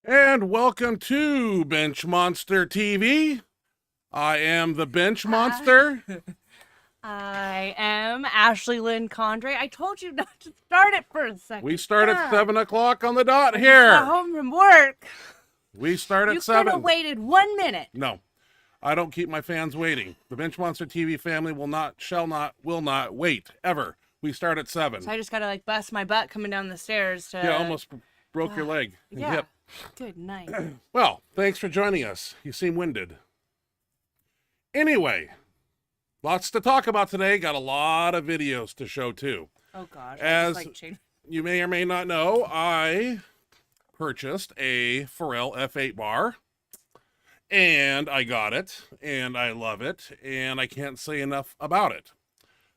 And welcome to Benchmonster TV. I am the Bench Monster. I am Ashley Lynn Condre. I told you not to start it for a second. We start at 7 o'clock on the dot I here. got home from work. We start at You 7. could have waited 1 minute. No, I don't keep my fans waiting. The Benchmonster TV family will not, shall not, will not wait ever. We start at 7. So I just gotta like bust my butt coming down the stairs to. Yeah, almost broke your leg and Yeah. hip. Good night. Well, thanks for joining us. You seem winded. Anyway, lots to talk about today. Got a lot of videos to show too. Oh gosh. As I just, like, you may or may not know, I purchased a Pharrell F8 bar, and I got it, and I love it, and I can't say enough about it.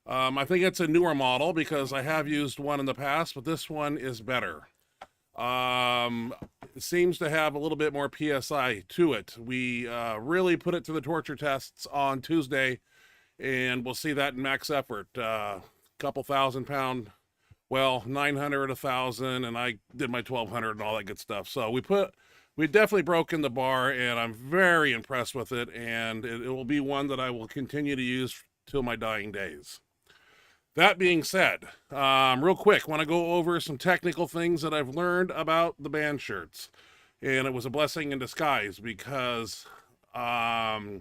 I think it's a newer model because I have used one in the past, but this one is better. It seems to have a little bit more PSI to it. We really put it to the torture tests on Tuesday, and we'll see that in max effort. Couple 1,000-pound, well, 900, 1,000, and I did my 1,200 and all that good stuff. So we definitely broken the bar, and I'm very impressed with it, and it will be one that I will continue to use till my dying days. That being said, real quick, want to go over some technical things that I've learned about the band shirts. And it was a blessing in disguise because I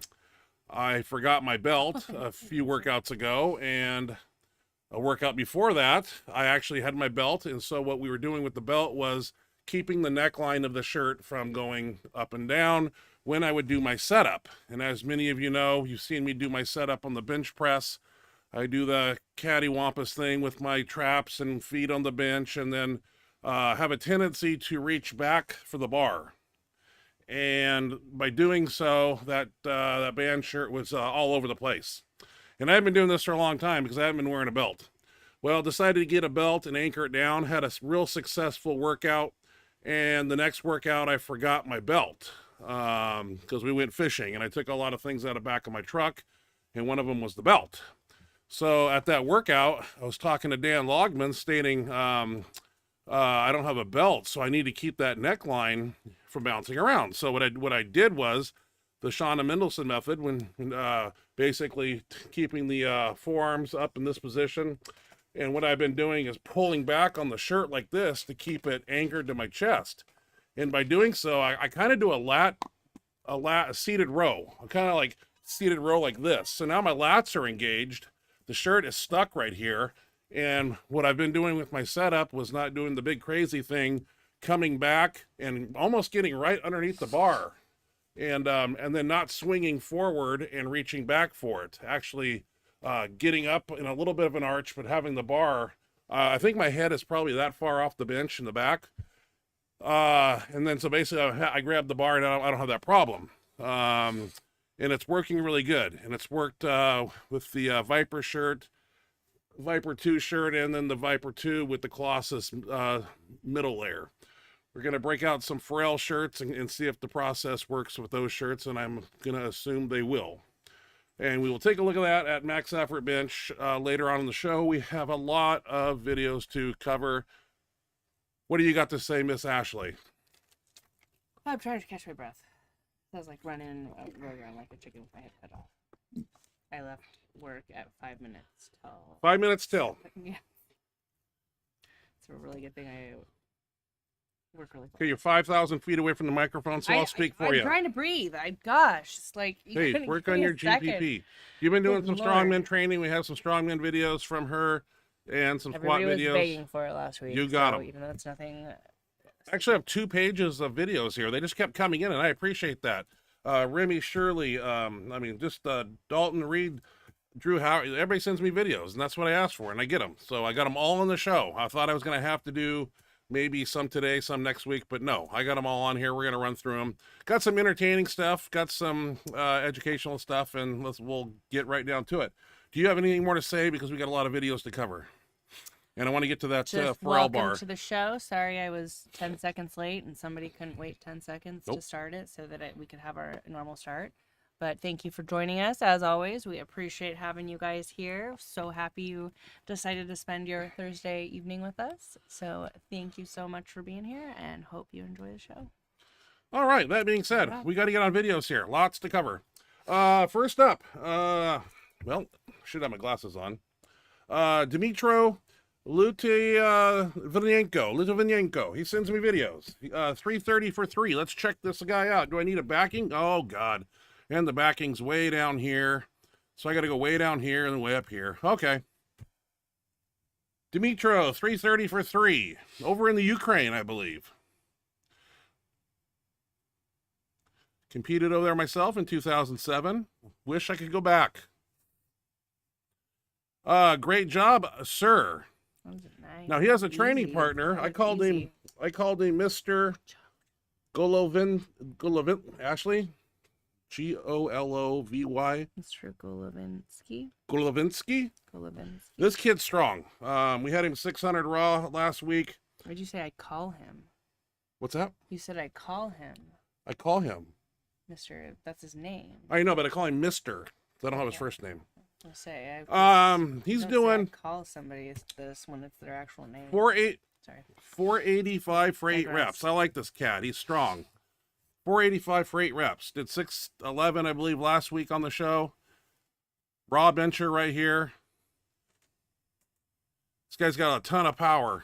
forgot my belt a few workouts ago, and a workout before that, I actually had my belt. And so what we were doing with the belt was keeping the neckline of the shirt from going up and down when I would do my setup. And as many of you know, you've seen me do my setup on the bench press. I do the cattywampus thing with my traps and feet on the bench, and then have a tendency to reach back for the bar. And by doing so, that band shirt was all over the place. And I've been doing this for a long time because I haven't been wearing a belt. Well, decided to get a belt and anchor it down, had a real successful workout, and the next workout I forgot my belt because we went fishing, and I took a lot of things out of the back of my truck, and one of them was the belt. So at that workout, I was talking to Dan Logman stating, I don't have a belt, so I need to keep that neckline from bouncing around. So what I did was the Shauna Mendelson method, when basically keeping the forearms up in this position. And what I've been doing is pulling back on the shirt like this to keep it anchored to my chest. And by doing so, I kind of do a seated row. I kind of like seated row like this. So now my lats are engaged. The shirt is stuck right here, and what I've been doing with my setup was not doing the big crazy thing, coming back and almost getting right underneath the bar, and then not swinging forward and reaching back for it. Actually, getting up in a little bit of an arch, but having the bar. I think my head is probably that far off the bench in the back, and then so basically I grabbed the bar, and I don't have that problem. And it's working really good. And it's worked with the Viper shirt, Viper 2 shirt, and then the Viper 2 with the Colossus middle layer. We're going to break out some Pharrell shirts and see if the process works with those shirts, and I'm going to assume they will. And we will take a look at that at Max Effort Bench later on in the show. We have a lot of videos to cover. What do you got to say, Miss Ashley? I'm trying to catch my breath. I was like running around like a chicken with my head cut off. I left work at 5 minutes till. 5 minutes till. Yeah. It's a really good thing I work really fast. Okay, you're 5,000 feet away from the microphone, so I'll speak for you. I'm trying to breathe. Gosh, it's like. Hey, work on your GPP. You've been doing some Strongman training. We have some Strongman videos from her and some squat Everybody videos. was begging for it last week. You got them. Even though it's nothing. I actually have 2 pages of videos here. They just kept coming in, and I appreciate that. Remy Shirley, Dalton Reed, Drew Howard. Everybody sends me videos, and that's what I asked for, and I get them. So I got them all on the show. I thought I was going to have to do maybe some today, some next week, but no, I got them all on here. We're going to run through them. Got some entertaining stuff, got some educational stuff, and we'll get right down to it. Do you have anything more to say? Because we got a lot of videos to cover. And I want to get to that Pharrell bar. Welcome to the show. Sorry I was 10 seconds late and somebody couldn't wait 10 seconds to start it so that we could have our normal start. But thank you for joining us. As always, we appreciate having you guys here. So happy you decided to spend your Thursday evening with us. So thank you so much for being here and hope you enjoy the show. All right, that being said, we got to get on videos here. Lots to cover. First up, well, should have my glasses on. Dmitro Litvinenko. He sends me videos. 330 for 3. Let's check this guy out. Do I need a backing? Oh, God. And the backing's way down here. So I got to go way down here and way up here. Okay. Dmitro, 330 for 3. Over in the Ukraine, I believe. Competed over there myself in 2007. Wish I could go back. Great job, sir. Nice. Now he has a training partner. That I called was him Mr. Golovin Ashley. Golovy. Mr. Golovinsky. Golovinsky. This kid's strong. We had him 600 raw last week. What did you say? I call him. What's that? You said I call him. I call him. Mr. That's his name. I know, but I call him Mr. I don't have his first name. I'll say. He's don't doing. Say I call somebody this when it's their actual name. 485 for 8 reps. I like this cat. He's strong. 485 for 8 reps. Did 611, I believe, last week on the show. Raw bencher right here. This guy's got a ton of power.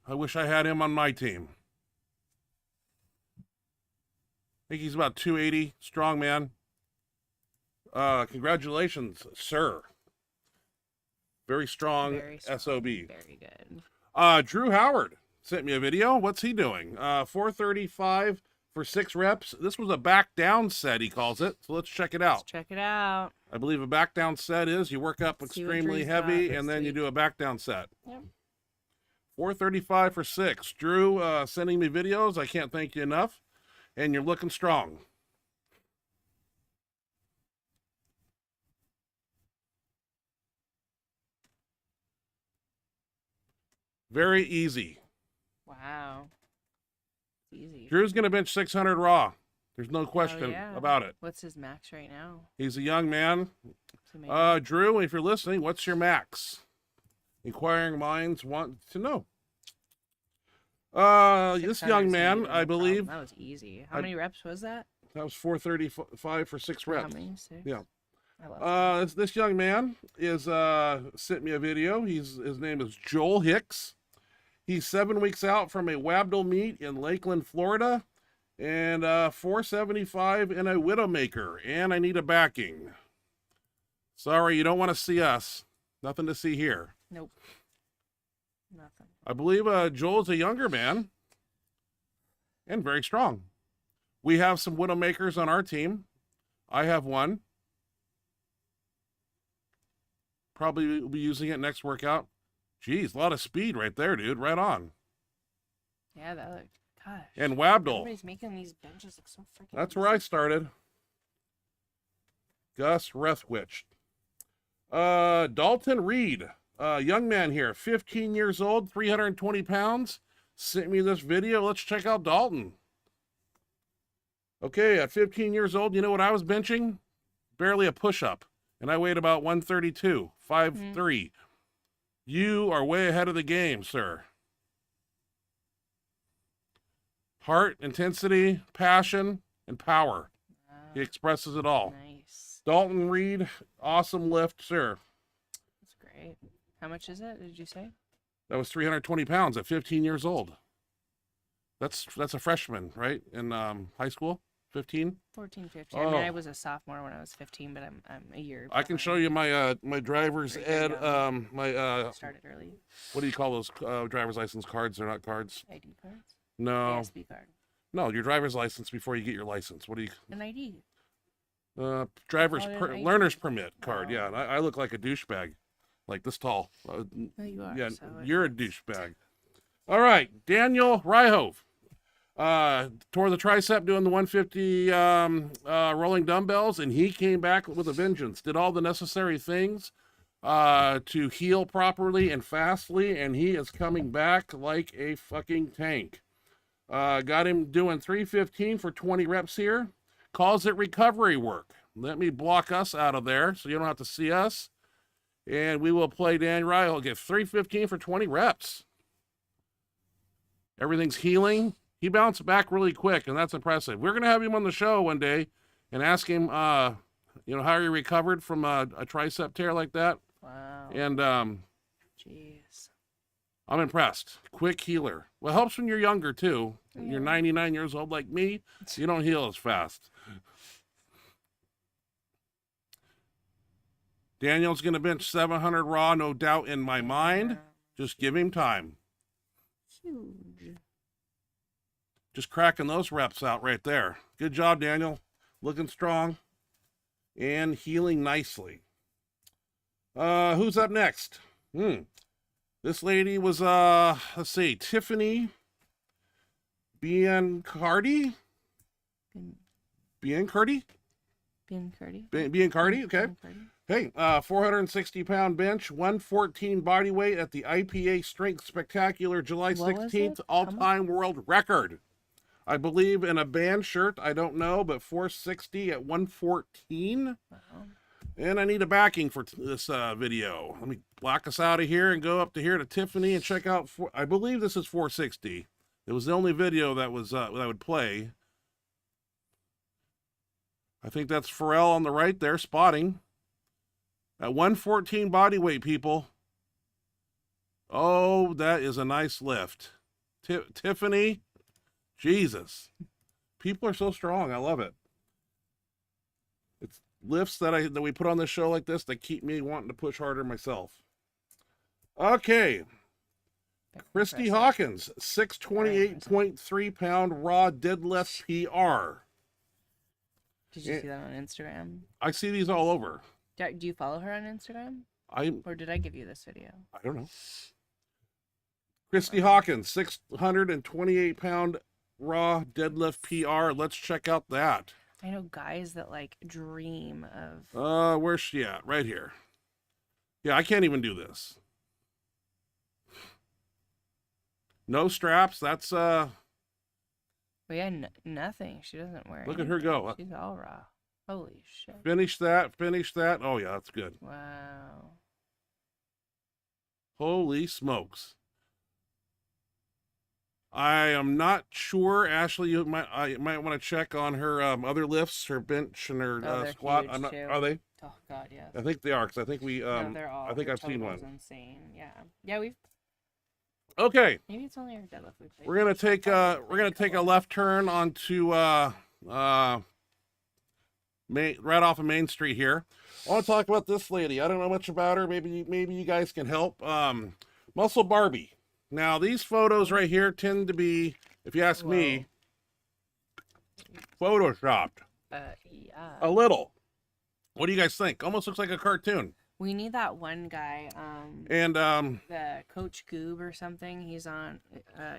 I wish I had him on my team. I think he's about 280, strong man. Congratulations, sir. Very strong, SOB. Very good. Drew Howard sent me a video. What's he doing? 435 for 6 reps. This was a back down set, he calls it. So let's check it out. Let's check it out. I believe a back down set is you work up extremely heavy and then you do a back down set. Yep. 435 for 6. Drew, sending me videos. I can't thank you enough. And you're looking strong. Very easy. Wow. It's easy. Drew's going to bench 600 raw. There's no question about it. What's his max right now? He's a young man. Drew, if you're listening, what's your max? Inquiring minds want to know. This young man, I believe. That was easy. How many reps was that? That was 435 for 6 reps. How many? 6? Yeah. I love this young man is sent me a video. His name is Joel Hicks. He's 7 weeks out from a Wabdle meet in Lakeland, Florida, and 475 in a Widowmaker. And I need a backing. Sorry, you don't want to see us. Nothing to see here. Nope. Nothing. I believe Joel's a younger man and very strong. We have some Widowmakers on our team. I have one. Probably will be using it next workout. Jeez, a lot of speed right there, dude. Right on. Yeah, that looked, gosh. And Wabdle. Everybody's making these benches look so freaking That's where I started. Gus Rethwich. Dalton Reed. Young man here, 15 years old, 320 pounds. Sent me this video. Let's check out Dalton. Okay, at 15 years old, you know what I was benching? Barely a push-up. And I weighed about 132, 5'3". You are way ahead of the game, sir. Heart, intensity, passion, and power. He expresses it all. Nice. Dalton Reed, awesome lift, sir. That's great. How much is it, did you say? That was 320 pounds at 15 years old. That's a freshman, right? In high school? 15? 14, 15. I mean, I was a sophomore when I was 15, but I'm a year I can show you my my driver's ed started early. What do you call those driver's license cards? They're not cards. ID cards? No. ASB card. No, your driver's license before you get your license. What do you? An ID. Learner's permit card. Oh. Yeah, and I look like a douchebag, like this tall. No, you are. Yeah, so you're a douchebag. All right, Daniel Ryhove. Tore the tricep doing the 150 rolling dumbbells, and he came back with a vengeance. Did all the necessary things to heal properly and fastly, and he is coming back like a fucking tank. Got him doing 315 for 20 reps here. Calls it recovery work. Let me block us out of there so you don't have to see us. And we will play Dan Ryle. He'll get 315 for 20 reps. Everything's healing. He bounced back really quick, and that's impressive. We're going to have him on the show one day and ask him, how he recovered from a tricep tear like that. Wow. And jeez. I'm impressed. Quick healer. Well, it helps when you're younger, too. When Yeah. you're 99 years old like me, you don't heal as fast. Daniel's going to bench 700 raw, no doubt in my mind. Just give him time. Huge. Just cracking those reps out right there. Good job, Daniel. Looking strong and healing nicely. Who's up next? This lady was, let's see, Tiffany Biancardi? Biancardi? Biancardi, okay. Hey, 460-pound bench, 114 body weight at the IPA Strength Spectacular, July 16th, all-time world record. I believe in a band shirt, I don't know, but 460 at 114. Wow. And I need a backing for this video. Let me block us out of here and go up to here to Tiffany and check out, I believe this is 460. It was the only video that was that I would play. I think that's Pharrell on the right there, spotting. At 114 body weight, people. Oh, that is a nice lift. Tiffany, Jesus. People are so strong. I love it. It's lifts that we put on this show like this that keep me wanting to push harder myself. Okay. Christy Hawkins, 628.3-pound raw deadlift PR. Did you see that on Instagram? I see these all over. Do you follow her on Instagram? Or did I give you this video? I don't know. Christy Hawkins, 628-pound raw deadlift PR. Let's check out that. I know guys that like dream of. Where's she at? Right here. Yeah, I can't even do this. No straps. That's Well, yeah, nothing. She doesn't wear. Look at her go. She's all raw. Holy shit. Finish that. Finish that. Oh yeah, that's good. Wow. Holy smokes. I am not sure, Ashley. You might want to check on her other lifts, her bench and her squat. Huge I'm not. too. Are they? Oh God, yes. I think they are because I think we. No, they're all. I think I've seen one. Insane. Yeah. Yeah, we've. Okay. Maybe it's only our deadlift we played. We're gonna take a left turn onto right off of Main Street here. I want to talk about this lady. I don't know much about her. Maybe you guys can help. Muscle Barbie. Now these photos right here tend to be, if you ask me, photoshopped. Yeah. A little. What do you guys think? Almost looks like a cartoon. We need that one guy, and the Coach Goob or something. He's on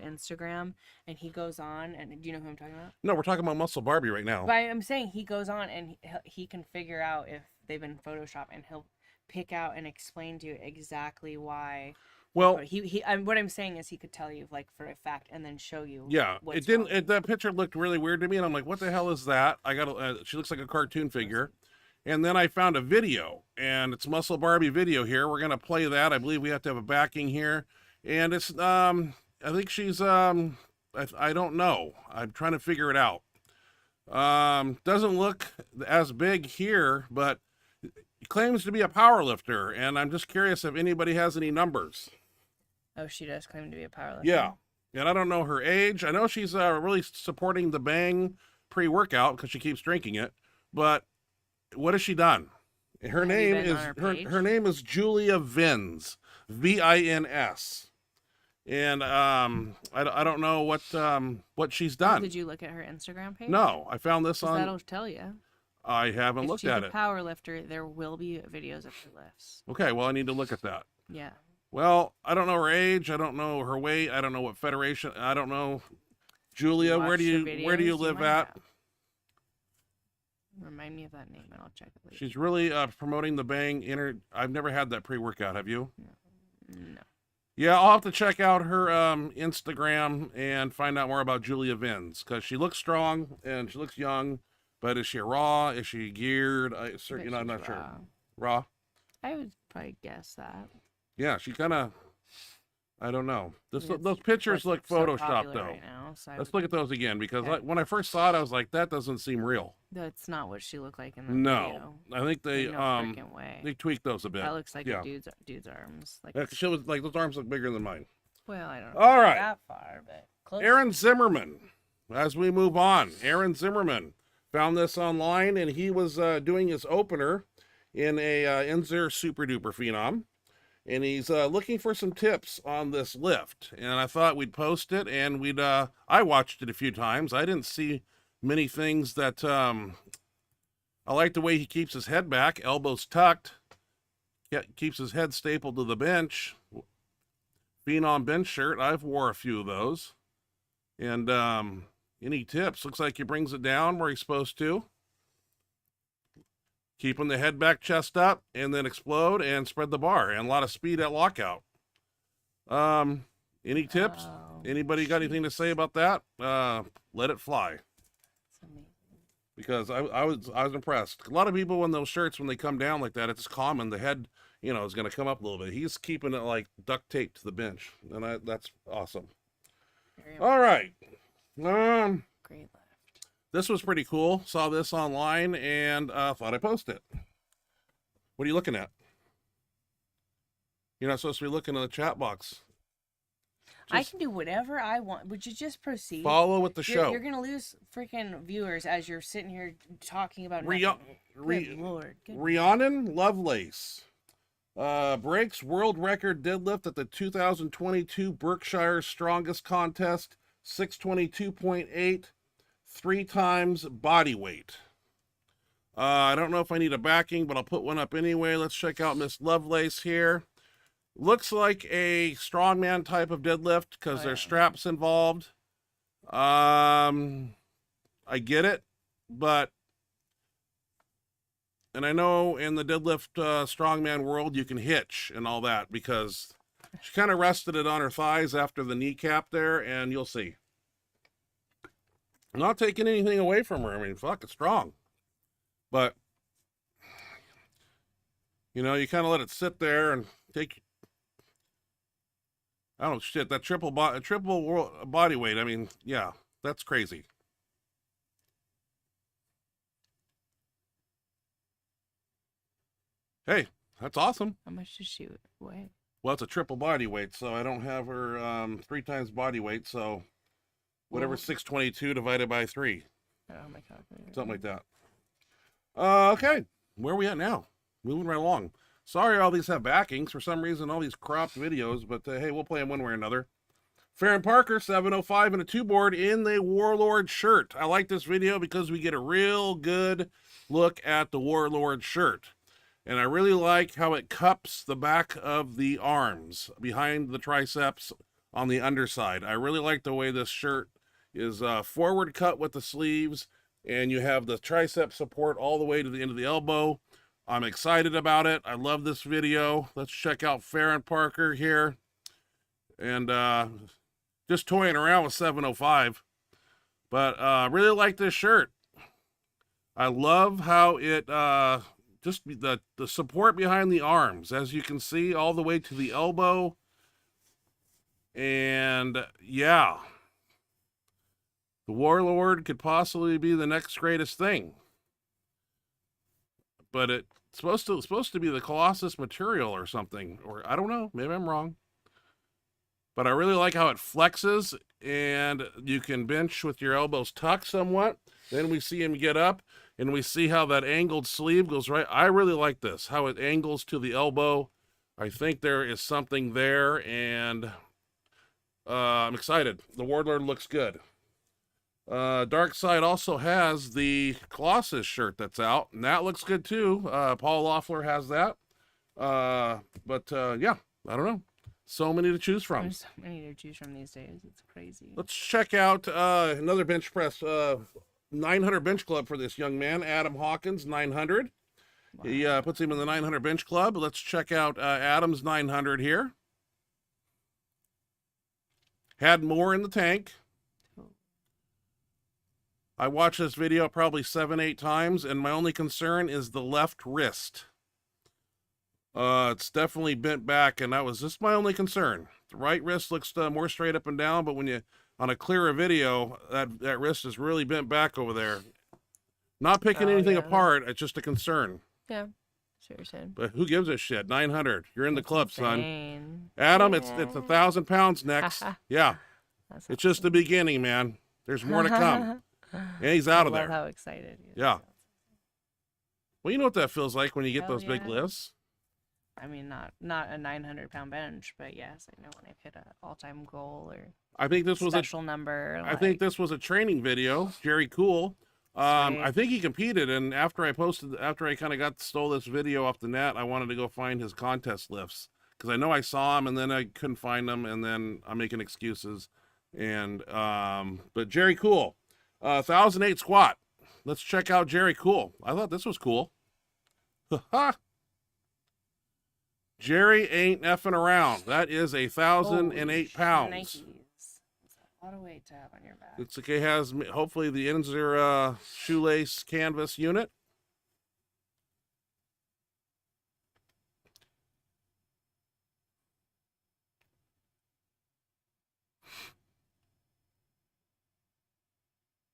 Instagram, and he goes on, and do you know who I'm talking about? No, we're talking about Muscle Barbie right now. But I'm saying he goes on, and he can figure out if they've been photoshopped, and he'll pick out and explain to you exactly why. Well, what I'm saying is he could tell you like for a fact, and then show you. Yeah, what's it didn't. wrong. That picture looked really weird to me, and I'm like, what the hell is that? I got. She looks like a cartoon figure. And then I found a video, and it's Muscle Barbie video here. We're going to play that. I believe we have to have a backing here. And it's, I think she's, I don't know. I'm trying to figure it out. Doesn't look as big here, but claims to be a power lifter. And I'm just curious if anybody has any numbers. Oh, she does claim to be a powerlifter. Yeah. And I don't know her age. I know she's really supporting the Bang pre-workout because she keeps drinking it. But what has she done? Her name is Julia Vins, Vins, and I don't know what she's done. Did you look at her Instagram page? No, I found this on. That'll tell you. I haven't looked at it. If she's a power lifter, there will be videos of her lifts. Okay, well I need to look at that. Yeah. Well, I don't know her age. I don't know her weight. I don't know what federation. I don't know. Julia, where do you live at? Remind me of that name and I'll check it later. She's really promoting the Bang I've never had that pre-workout. Have you? No. Yeah, I'll have to check out her Instagram and find out more about Julia Vins because she looks strong and she looks young. But is she raw? Is she geared? I'm not sure. Raw? I would probably guess that. Yeah, she kind of, I don't know. Those It's pictures look what's so photoshopped popular though. right now, so Let's look at those again because Okay. when I first saw it, I was like, that doesn't seem real. That's not what she looked like in the No, video. I think they No freaking way. they tweaked those a bit. That looks like Yeah. a dude's arms. Like, Yeah, 'cause she was like, those arms look bigger than mine. well, I don't know. All right. That far, but close. Aaron Zimmerman. As we move on, Aaron Zimmerman found this online, and he was doing his opener in a Inzer Super Duper Phenom, and he's looking for some tips on this lift. And I thought we'd post it, and we'd. I watched it a few times. I didn't see many things that. I like the way he keeps his head back, elbows tucked, keeps his head stapled to the bench. Phenom bench shirt. I've wore a few of those, and any tips? Looks like he brings it down where he's supposed to. Keeping the head back, chest up, and then explode and spread the bar. And a lot of speed at lockout. Any tips? Oh, Anybody got anything to say about that? Let it fly. that's amazing. Because I was impressed. A lot of people in those shirts, when they come down like that, it's common. The head, is going to come up a little bit. He's keeping it like duct taped to the bench. And that's awesome. Very All right. great left. This was pretty cool. Saw this online and thought I'd post it. What are you looking at? You're not supposed to be looking in the chat box. I can do whatever I want. Would you just proceed? Follow with the show. You're gonna lose freaking viewers as you're sitting here talking about nothing. Good Lord. Good Rhiannon Lovelace breaks world record deadlift at the 2022 Berkshire Strongest Contest, 622.8, 3 times body weight. I don't know if I need a backing, but I'll put one up anyway. Let's check out Miss Lovelace here. Looks like a strongman type of deadlift because there's straps involved. I get it, but, and I know in the deadlift strongman world you can hitch and all that because she kind of rested it on her thighs after the kneecap there, and you'll see. I'm not taking anything away from her. I mean, fuck, it's strong. But, you kind of let it sit there and take, I don't know, shit, that triple body weight. I mean, yeah, that's crazy. Hey, that's awesome. How much does she weigh? Well, it's a triple body weight, so I don't have her 3 times body weight, so whatever, 622 divided by 3. I don't have my calculator. Something like that. Okay, where are we at now? Moving right along. Sorry all these have backings. For some reason, all these cropped videos, but hey, we'll play them one way or another. Farron Parker, 705 and a 2-board in the Warlord shirt. I like this video because we get a real good look at the Warlord shirt. And I really like how it cups the back of the arms behind the triceps on the underside. I really like the way this shirt is forward cut with the sleeves, and you have the tricep support all the way to the end of the elbow. I'm excited about it. I love this video. Let's check out Farron Parker here. And just toying around with 705. But I really like this shirt. I love how it, just the support behind the arms, as you can see, all the way to the elbow. And yeah, the Warlord could possibly be the next greatest thing. But it's supposed to be the Colossus material or something, or I don't know, maybe I'm wrong. But I really like how it flexes, and you can bench with your elbows tucked somewhat. Then we see him get up, and we see how that angled sleeve goes right. I really like this, how it angles to the elbow. I think there is something there, and I'm excited. The Warlord looks good. Dark Side also has the Colossus shirt that's out, and that looks good too. Paul Loeffler has that. Yeah, I don't know. So many to choose from. There's so many to choose from these days. It's crazy. Let's check out another bench press 900 bench club for this young man, Adam Hawkins, 900. Wow. He puts him in the 900 bench club. Let's check out Adam's 900 here. Had more in the tank. I watched this video probably 7-8 times, and my only concern is the left wrist. It's definitely bent back, and that was just my only concern. The right wrist looks more straight up and down, but when you on a clearer video, that wrist is really bent back over there. Not picking anything apart, it's just a concern. Yeah, sure you're saying. But who gives a shit? 900. You're in the club, insane. son. Adam, it's 1,000 pounds next. Yeah, it's just the beginning, man. There's more to come. And he's out of there. How excited he is. Yeah. Well, you know what that feels like when you get those big lifts. I mean, not a 900-pound bench, but yes, I know when I've hit an all-time goal or I think this was special number. I think this was a training video. Jerry Cool. I think he competed, and after I kind of stole this video off the net, I wanted to go find his contest lifts because I know I saw him, and then I couldn't find them, and then I'm making excuses. And but Jerry Cool, 1,008 squat. Let's check out Jerry Cool. I thought this was cool. Jerry ain't effing around. That is 1,008 pounds. Nikes. A lot of weight to have on your back. It's okay. Has hopefully the ends are shoelace canvas unit.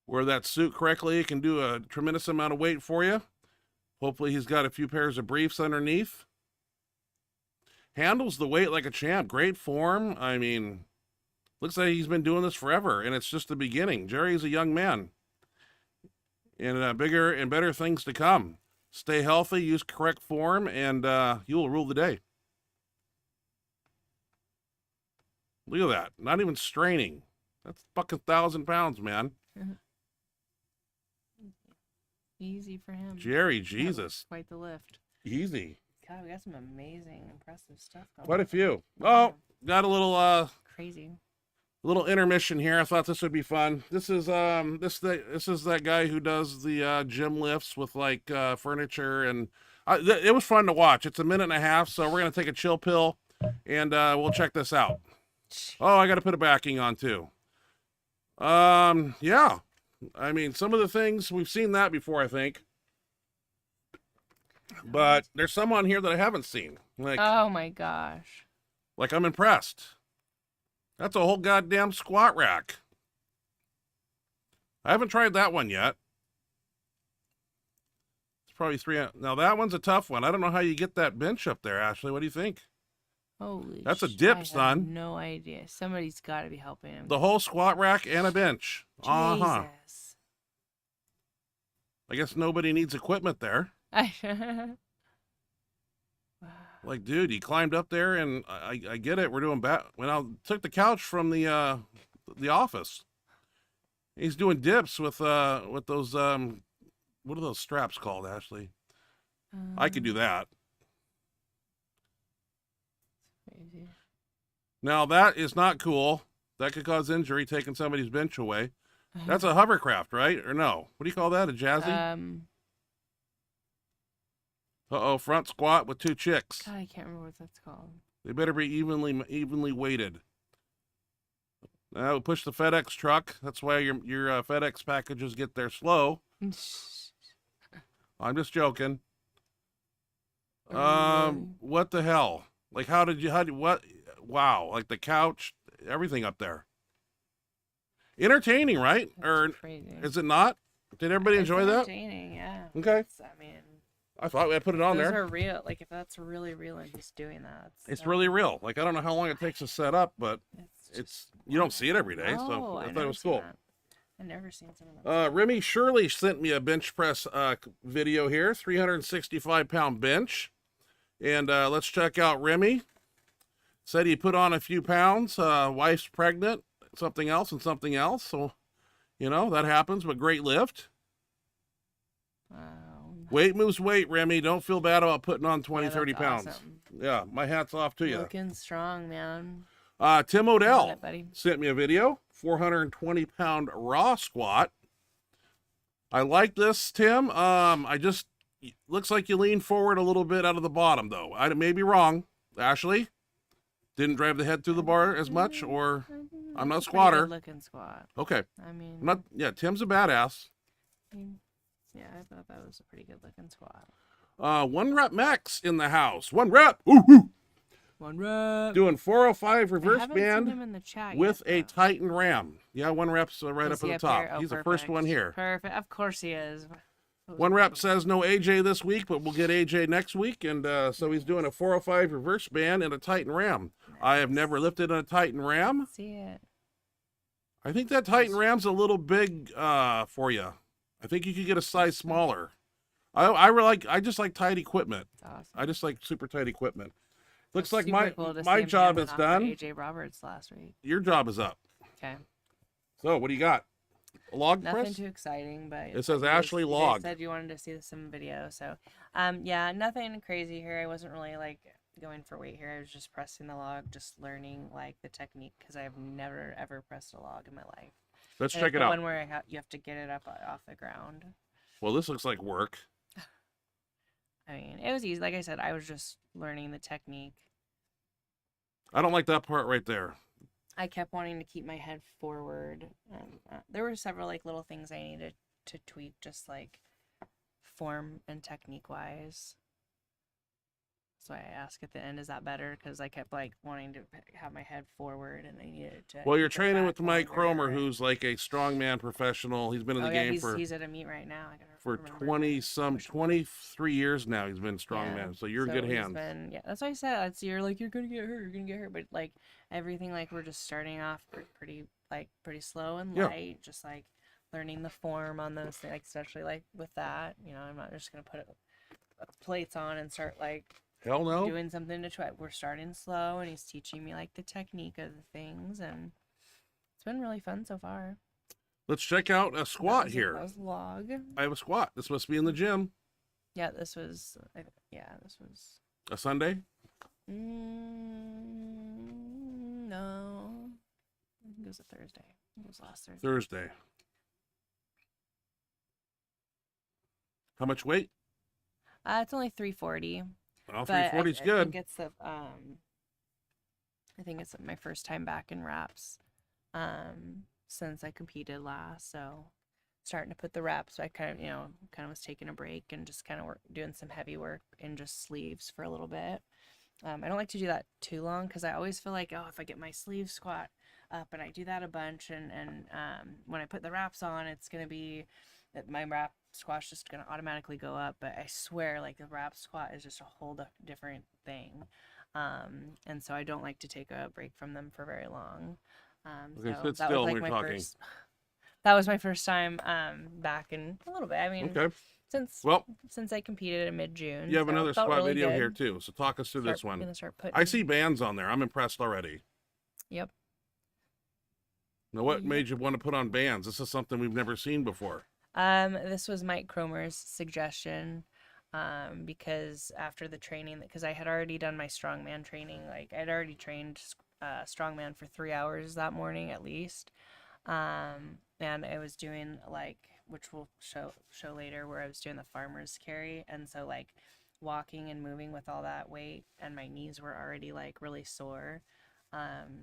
Wear that suit correctly. It can do a tremendous amount of weight for you. Hopefully he's got a few pairs of briefs underneath. Handles the weight like a champ. Great form. I mean, looks like he's been doing this forever, and it's just the beginning. Jerry's a young man. And bigger and better things to come. Stay healthy, use correct form, and you will rule the day. Look at that. Not even straining. That's fucking 1,000 pounds, man. Easy for him. Jerry, Jesus. Quite the lift. Easy. God, we got some amazing, impressive stuff going. Quite a few. Oh, got a little crazy. Little intermission here. I thought this would be fun. This is this is that guy who does the gym lifts with like furniture, and it was fun to watch. It's a minute and a half, so we're gonna take a chill pill, and we'll check this out. Oh, I got to put a backing on too. Yeah. I mean, some of the things we've seen that before, I think. But there's some on here that I haven't seen. Like, oh my gosh. Like, I'm impressed. That's a whole goddamn squat rack. I haven't tried that one yet. It's probably 3. Now that one's a tough one. I don't know how you get that bench up there, Ashley. What do you think? Holy That's a dip, son. I have no idea. Somebody's got to be helping him. The whole squat rack and a bench. Jesus. I guess nobody needs equipment there. Wow. Like, dude, he climbed up there, and I get it. We're doing when I took the couch from the office. He's doing dips with those what are those straps called, Ashley? I could do that. Crazy. Now that is not cool. That could cause injury, taking somebody's bench away. That's a hovercraft, right? Or no? What do you call that? A jazzy? Uh-oh, front squat with 2 chicks. God, I can't remember what that's called. They better be evenly weighted. Now push the FedEx truck. That's why your FedEx packages get there slow. I'm just joking. What the hell? Like, what? Wow, like the couch, everything up there. Entertaining, right? That's or crazy. Is it not? Did everybody enjoy that? Entertaining, yeah. Okay. I mean, I thought I'd put it on those there. are real. Like, if that's really real and he's doing that. It's really real. Like, I don't know how long it takes to set up, but you don't see it every day, so I thought it was cool. I've never seen some of them. Remy Shirley sent me a bench press video here, 365-pound bench. And let's check out Remy. Said he put on a few pounds. Wife's pregnant, something else and something else. So, you know, that happens, but great lift. Wow. Weight moves weight, Remy. Don't feel bad about putting on 20, 30 pounds. Awesome. Yeah, my hat's off to you. Looking strong, man. Tim Odell buddy. sent me a video, 420-pound raw squat. I like this, Tim. Looks like you lean forward a little bit out of the bottom, though. I may be wrong. Ashley, didn't drive the head through the bar as much, or I'm not a squatter. Good looking squat. Okay. I mean, Tim's a badass. Yeah, I thought that was a pretty good looking squat. One rep max in the house. One rep. Ooh, ooh. One rep. Doing 405 reverse I haven't band seen him in the chat with yet, a though. Titan Ram. Yeah, one rep's right Is up he at the up top. here? Oh, He's the first one here. Perfect. Of course he is. One rep says no AJ this week, but we'll get AJ next week. And so he's doing a 405 reverse band and a Titan Ram. Nice. I have never lifted a Titan Ram. See it. I think that Titan Ram's a little big for you. I think you could get a size smaller. I just like tight equipment. That's awesome. I just like super tight equipment. Looks That's like cool my job is for done. AJ Roberts last week. Your job is up. Okay. So what do you got? A log Nothing press? too exciting, but It says you guys- Ashley you guys log. said you wanted to see some video, so yeah, nothing crazy here. I wasn't really like going for weight here. I was just pressing the log, just learning like the technique because I've never ever pressed a log in my life. Let's And check it's it the out. one where you have to get it up off the ground. Well, this looks like work. I mean, it was easy. Like I said, I was just learning the technique. I don't like that part right there. I kept wanting to keep my head forward. There were several like little things I needed to tweak, just like form and technique wise. So I asked at the end, is that better? Because I kept like wanting to have my head forward, and I needed to. Well, you're keep it training back with Mike longer, Cromer, right? who's like a strongman professional. He's been in the game he's at a meet right now. I gotta for remember 23 years now. He's been strongman, Yeah. so you're in good he's hands. yeah, that's what I said. You're like, you're gonna get hurt. You're gonna get hurt, but like everything, like we're just starting off pretty slow and Yeah. light, just like learning the form on those things, like, especially like with that. You know, I'm not just gonna put plates on and start like Hell no. doing something to try. We're starting slow, and he's teaching me like the technique of the things, and it's been really fun so far. Let's check out a squat That here. was log. I have a squat. This must be in the gym. Yeah, this was. A Sunday? No. I think it was a Thursday. It was last Thursday. Thursday. How much weight? It's only 340. Well, But 340 is I good. think it's I think it's my first time back in reps since I competed last. So starting to put the reps. I kind of was taking a break and just kind of doing some heavy work in just sleeves for a little bit. I don't like to do that too long because I always feel like, if I get my sleeve squat up and I do that a bunch, and when I put the wraps on, it's gonna be that my wrap squat's just gonna automatically go up. But I swear, like, the wrap squat is just a whole different thing, and so I don't like to take a break from them for very long. Okay, so sit that still was when like you're my talking. first. That was my first time back in a little bit. I mean, Okay. since I competed in mid-June. You have so another it felt squat really video good. here too. So talk us through this one. Gonna start putting. I see bands on there. I'm impressed already. Yep. Now, what made you want to put on bands? This is something we've never seen before. This was Mike Cromer's suggestion, because after the training, because I had already done my strongman training, like I'd already trained strongman for 3 hours that morning at least, and I was doing like, which we'll show later, where I was doing the farmer's carry, and so like walking and moving with all that weight, and my knees were already like really sore.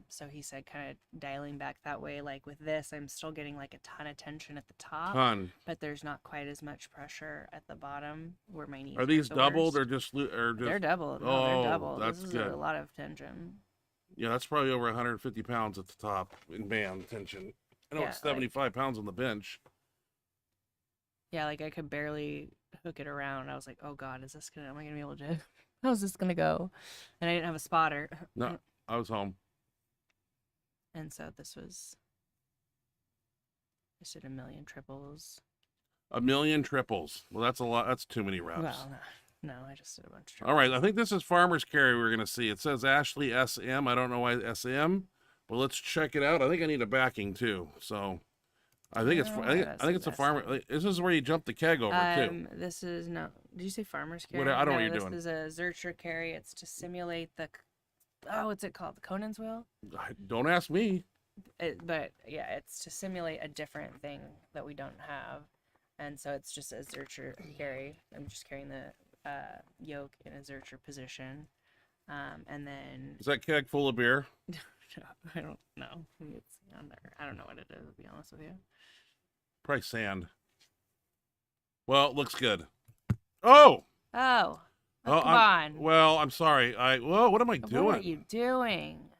So he said kind of dialing back that way. Like with this, I'm still getting like a ton of tension at the top, but there's not quite as much pressure at the bottom where my knees Are these the doubled worst. or just? They're doubled. No, Oh, they're doubled. that's This is good. a lot of tension. Yeah, that's probably over 150 pounds at the top in band tension. I know Yeah, it's 75 pounds on the bench. Yeah, like I could barely hook it around. I was like, oh God, am I gonna be able to, how's this gonna go? And I didn't have a spotter. No, I was home. And so I just did a million triples. A million triples. Well, that's a lot. That's too many reps. Well, no, I just did a bunch of triples. All right, I think this is farmer's carry we're going to see. It says Ashley SM. I don't know why SM, but let's check it out. I think I need a backing too. So I think I think it's a farmer. This is where you jump the keg over too. This is no. Did you say farmer's carry? I don't know no, what you're doing. This is a Zercher carry. It's to simulate the. Oh, what's it called? The Conan's wheel? Don't ask me. But yeah, it's to simulate a different thing that we don't have, and so it's just a Zercher carry. I'm just carrying the yoke in a Zercher position, and then. Is that keg full of beer? I don't know. It's on there. I don't know what it is, to be honest with you. Probably sand. Well, it looks good. Oh, Oh, Oh, come on. well, I'm sorry. Whoa, what am I doing? What are you doing?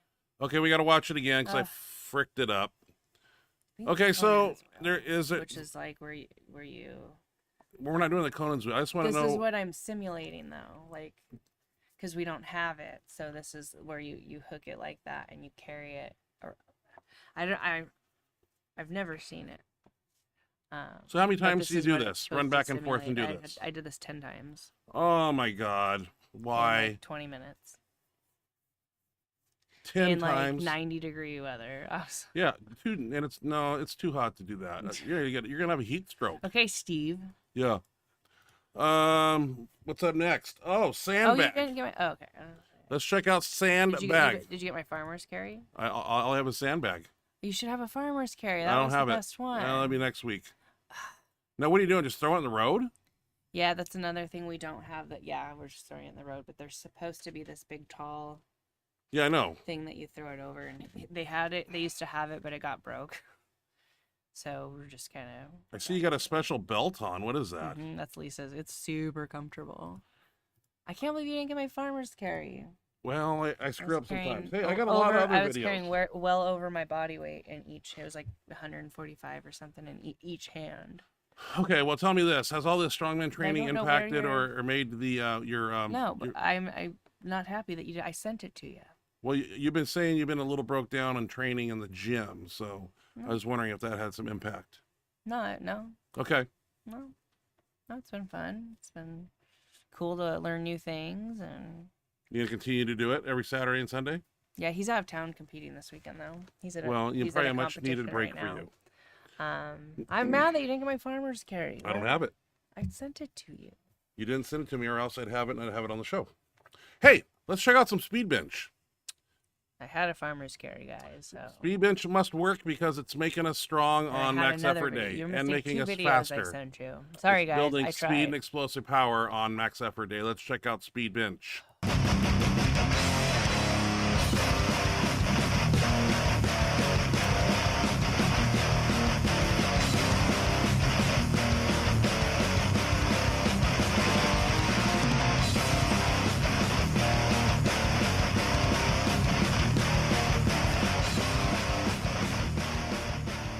Okay, we got to watch it again because I fricked it up. Okay, so there is it. Which is like where you We're not doing the Conan's wheel. I just want to know. This is what I'm simulating though, like, because we don't have it. So this is where you hook it like that and you carry it. Or I've never seen it. So how many times do you do this? Run back and forth and do this? I did this 10 times. Oh my God! Why? In like 20 minutes. 10 in times. Like 90-degree weather. Yeah, and it's too hot to do that. You're gonna have a heat stroke. Okay, Steve. Yeah. What's up next? Oh, sandbag. Oh, you didn't get my. Oh, okay. Let's check out sandbag. Did you get my farmer's carry? I'll have a sandbag. You should have a farmer's carry. I don't have the it. Best one. That'll be next week. Now, what are you doing? Just throw it in the road? Yeah, that's another thing we don't have. We're just throwing it in the road. But there's supposed to be this big, tall. Yeah, I know. Thing that you throw it over, and they had it. They used to have it, but it got broke. So we're just kind of. I see you got a special belt on. What is that? That's Lisa's. It's super comfortable. I can't believe you didn't get my farmer's carry. Well, I screw up sometimes. Hey, I got a lot of other videos. I was carrying well over my body weight in each. It was like 145 or something in each hand. Okay, well, tell me this: has all this strongman training impacted or made the your No, but I'm not happy that I sent it to you. Well, you've been saying you've been a little broke down on training in the gym, so I was wondering if that had some impact. No. Okay. No, it's been fun. It's been cool to learn new things, and you gonna continue to do it every Saturday and Sunday? Yeah, he's out of town competing this weekend though. He's at you probably a much needed break for you. I'm mad that you didn't get my farmer's carry. I don't have it. I sent it to you. You didn't send it to me, or else I'd have it and I'd have it on the show. Hey, let's check out some speed bench. I had a farmer's carry, guys. So. Speed bench must work because it's making us strong on max effort day and making us faster. I sent you. Sorry, guys. Building speed and explosive power on max effort day. Let's check out speed bench.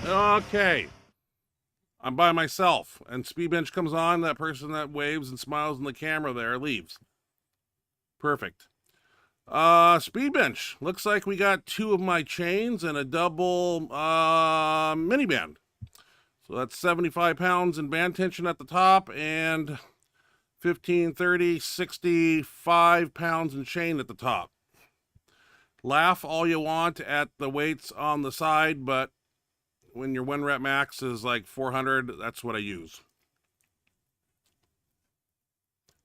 Okay, I'm by myself, and speed bench comes on. That person that waves and smiles in the camera there leaves. Perfect. Speed bench. Looks like we got 2 of my chains and a double mini band. So that's 75 pounds in band tension at the top and 15, 30, 65 pounds in chain at the top. Laugh all you want at the weights on the side, but when your 1 rep max is like 400, that's what I use.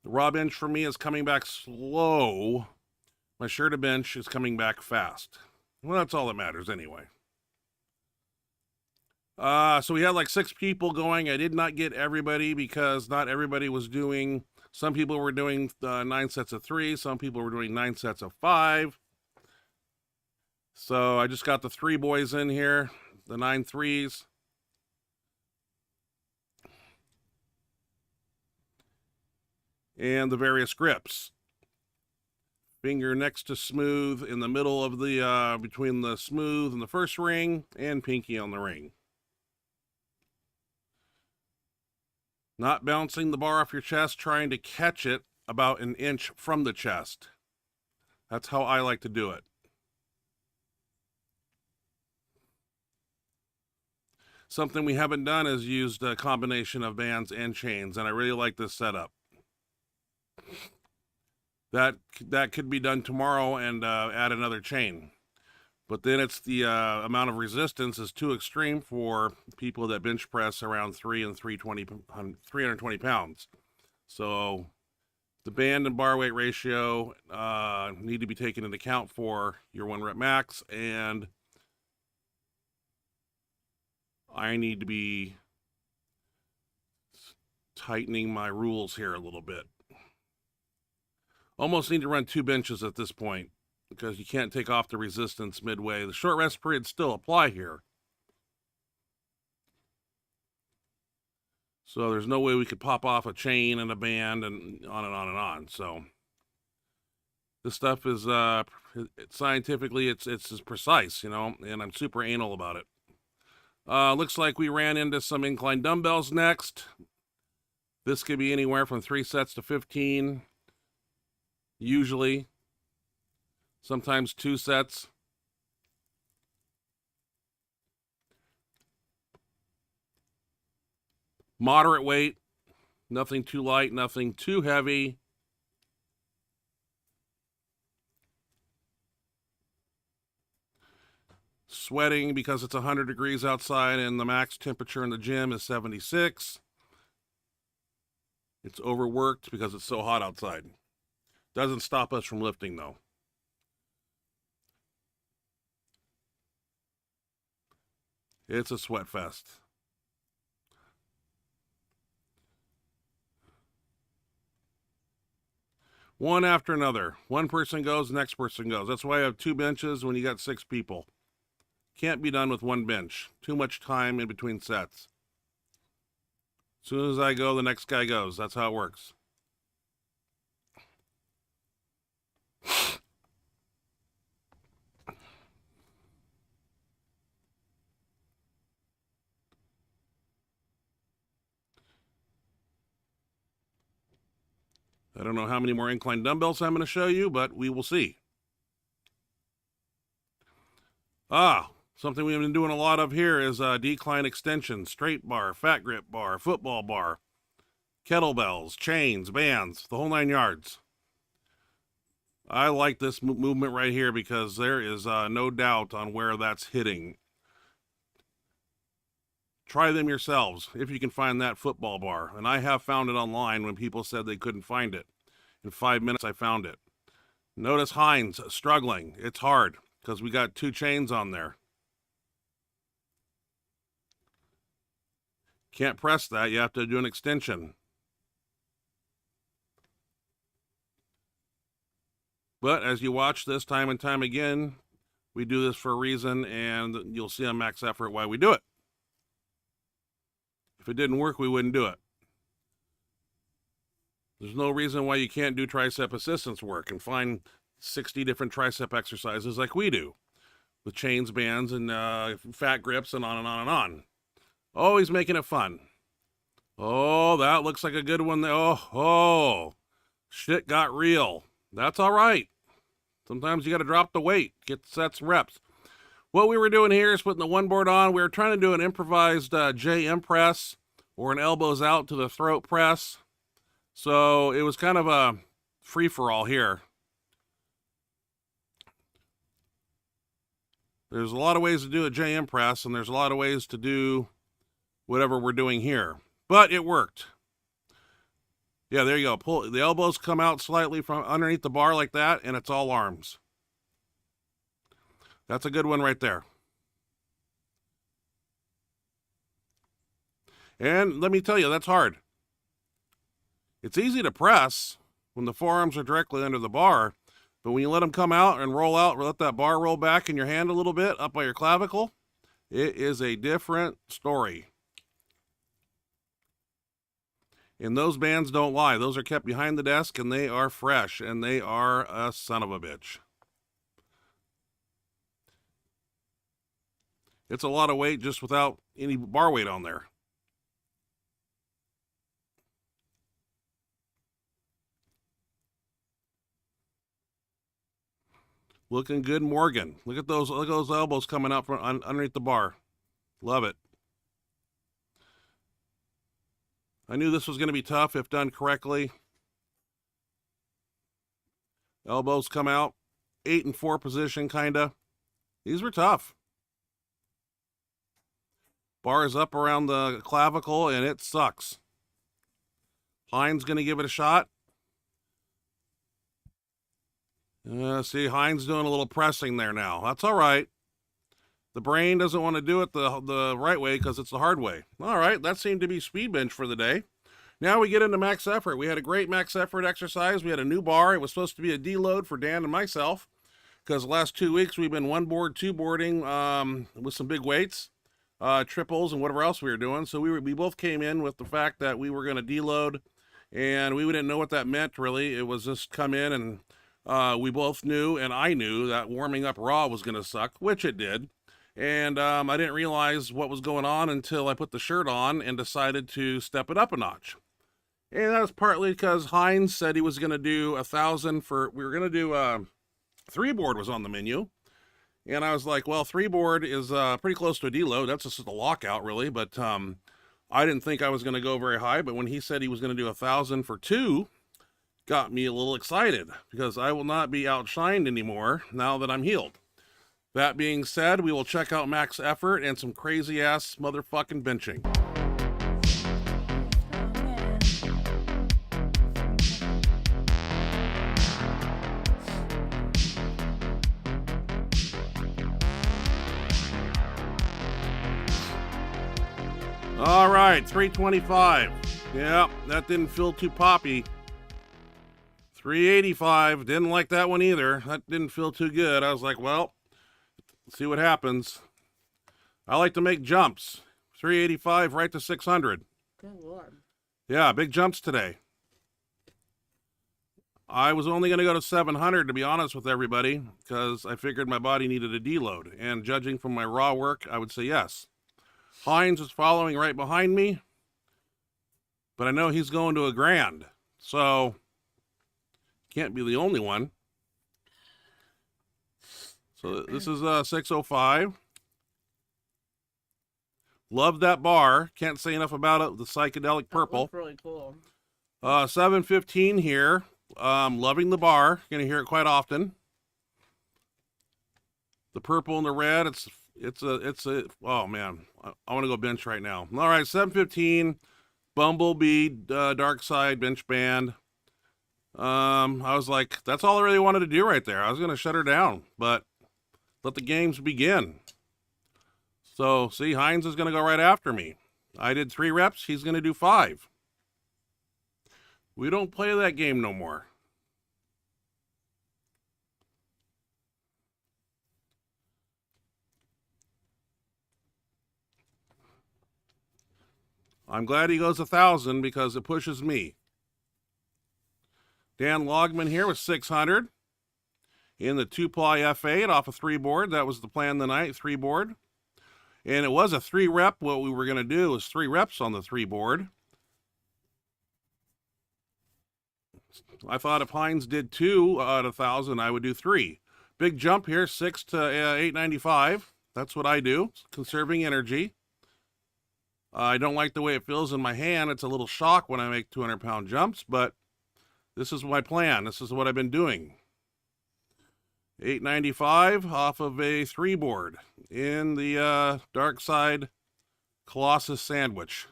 The raw bench for me is coming back slow. My shoulder bench is coming back fast. Well, that's all that matters anyway. So we had like 6 people going. I did not get everybody because not everybody was doing. Some people were doing 9 sets of 3. Some people were doing 9 sets of 5. So I just got the 3 boys in here. The 9 threes. And the various grips. Finger next to smooth in the middle of the, between the smooth and the first ring, and pinky on the ring. Not bouncing the bar off your chest, trying to catch it about an inch from the chest. That's how I like to do it. Something we haven't done is used a combination of bands and chains, and I really like this setup. That could be done tomorrow and add another chain. But then it's the amount of resistance is too extreme for people that bench press around 320 pounds. So the band and bar weight ratio need to be taken into account for your 1 rep max, and I need to be tightening my rules here a little bit. Almost need to run 2 benches at this point because you can't take off the resistance midway. The short rest periods still apply here. So there's no way we could pop off a chain and a band and on and on and on. So this stuff is scientifically it's precise, you know, and I'm super anal about it. Looks like we ran into some incline dumbbells next. This could be anywhere from 3 sets to 15, usually. Sometimes 2 sets. Moderate weight, nothing too light, nothing too heavy. Sweating because it's 100 degrees outside and the max temperature in the gym is 76. It's overworked because it's so hot outside. Doesn't stop us from lifting though. It's a sweat fest. One after another. One person goes, the next person goes. That's why I have 2 benches when you got 6 people. Can't be done with 1 bench. Too much time in between sets. As soon as I go, the next guy goes. That's how it works. I don't know how many more incline dumbbells I'm going to show you, but we will see. Something we've been doing a lot of here is decline extension, straight bar, fat grip bar, football bar, kettlebells, chains, bands, the whole 9 yards. I like this movement right here because there is no doubt on where that's hitting. Try them yourselves if you can find that football bar. And I have found it online when people said they couldn't find it. In 5 minutes, I found it. Notice Heinz struggling. It's hard because we got 2 chains on there. Can't press that. You have to do an extension. But as you watch this time and time again, we do this for a reason, and you'll see on max effort why we do it. If it didn't work, we wouldn't do it. There's no reason why you can't do tricep assistance work and find 60 different tricep exercises like we do with chains, bands, and fat grips and on and on and on. Always making it fun. Oh, that looks like a good one there. Oh, shit got real. That's all right. Sometimes you got to drop the weight, get sets and reps. What we were doing here is putting the one board on. We were trying to do an improvised JM press or an elbows out to the throat press. So it was kind of a free-for-all here. There's a lot of ways to do a JM press, and there's a lot of ways to do whatever we're doing here. But it worked. Yeah, there you go. Pull the elbows come out slightly from underneath the bar like that, and it's all arms. That's a good one right there. And let me tell you, that's hard. It's easy to press when the forearms are directly under the bar, but when you let them come out and roll out, let that bar roll back in your hand a little bit up by your clavicle, it is a different story. And those bands don't lie. Those are kept behind the desk, and they are fresh, and they are a son of a bitch. It's a lot of weight just without any bar weight on there. Looking good, Morgan. Look at those elbows coming out from underneath the bar. Love it. I knew this was going to be tough if done correctly. Elbows come out, 8 and 4 position, kinda. These were tough. Bar is up around the clavicle, and it sucks. Heinz going to give it a shot. See, Heinz doing a little pressing there now. That's all right. The brain doesn't want to do it the right way because it's the hard way. All right, that seemed to be speed bench for the day. Now we get into max effort. We had a great max effort exercise. We had a new bar. It was supposed to be a deload for Dan and myself because the last 2 weeks we've been one board, two boarding with some big weights. triples and whatever else we were doing. So we both came in with the fact that we were going to deload, and we didn't know what that meant really. It was just come in, and we both knew, and I knew that warming up raw was going to suck, which it did. And I didn't realize what was going on until I put the shirt on and decided to step it up a notch. And that was partly because Heinz said he was going to do 1,000 for, we were going to do 3 board was on the menu. And I was like, well, 3 board is pretty close to a deload. That's just a lockout, really. But I didn't think I was going to go very high. But when he said he was going to do 1,000 for 2, got me a little excited because I will not be outshined anymore now that I'm healed. That being said, we will check out max effort and some crazy ass motherfucking benching. All right, 325. Yeah, that didn't feel too poppy. 385, didn't like that one either. That didn't feel too good. I was like, well, see what happens. I like to make jumps. 385 right to 600. Good Lord. Yeah, big jumps today. I was only going to go to 700, to be honest with everybody, because I figured my body needed a deload. And judging from my raw work, I would say yes. Heinz is following right behind me, but I know he's going to a grand, so can't be the only one. So this is 605. Love that bar. Can't say enough about it. The psychedelic purple. That looks really cool. 715 here. Loving the bar. Gonna hear it quite often. The purple and the red. It's a. Oh man, I want to go bench right now. All right, 715. Bumblebee, Dark Side bench band. I was like, that's all I really wanted to do right there. I was gonna shut her down, but let the games begin. So, see, Heinz is going to go right after me. I did 3 reps. He's going to do 5. We don't play that game no more. I'm glad he goes 1,000 because it pushes me. Dan Logman here with 600. In the 2-ply F8 off a 3 board. That was the plan tonight, 3 board. And it was a 3 rep. What we were going to do was 3 reps on the 3 board. I thought if Heinz did 2 at 1,000, I would do 3. Big jump here, 6 to 895. That's what I do, conserving energy. I don't like the way it feels in my hand. It's a little shock when I make 200-pound jumps, but this is my plan. This is what I've been doing. 895 off of a 3 board in the Dark Side Colossus sandwich.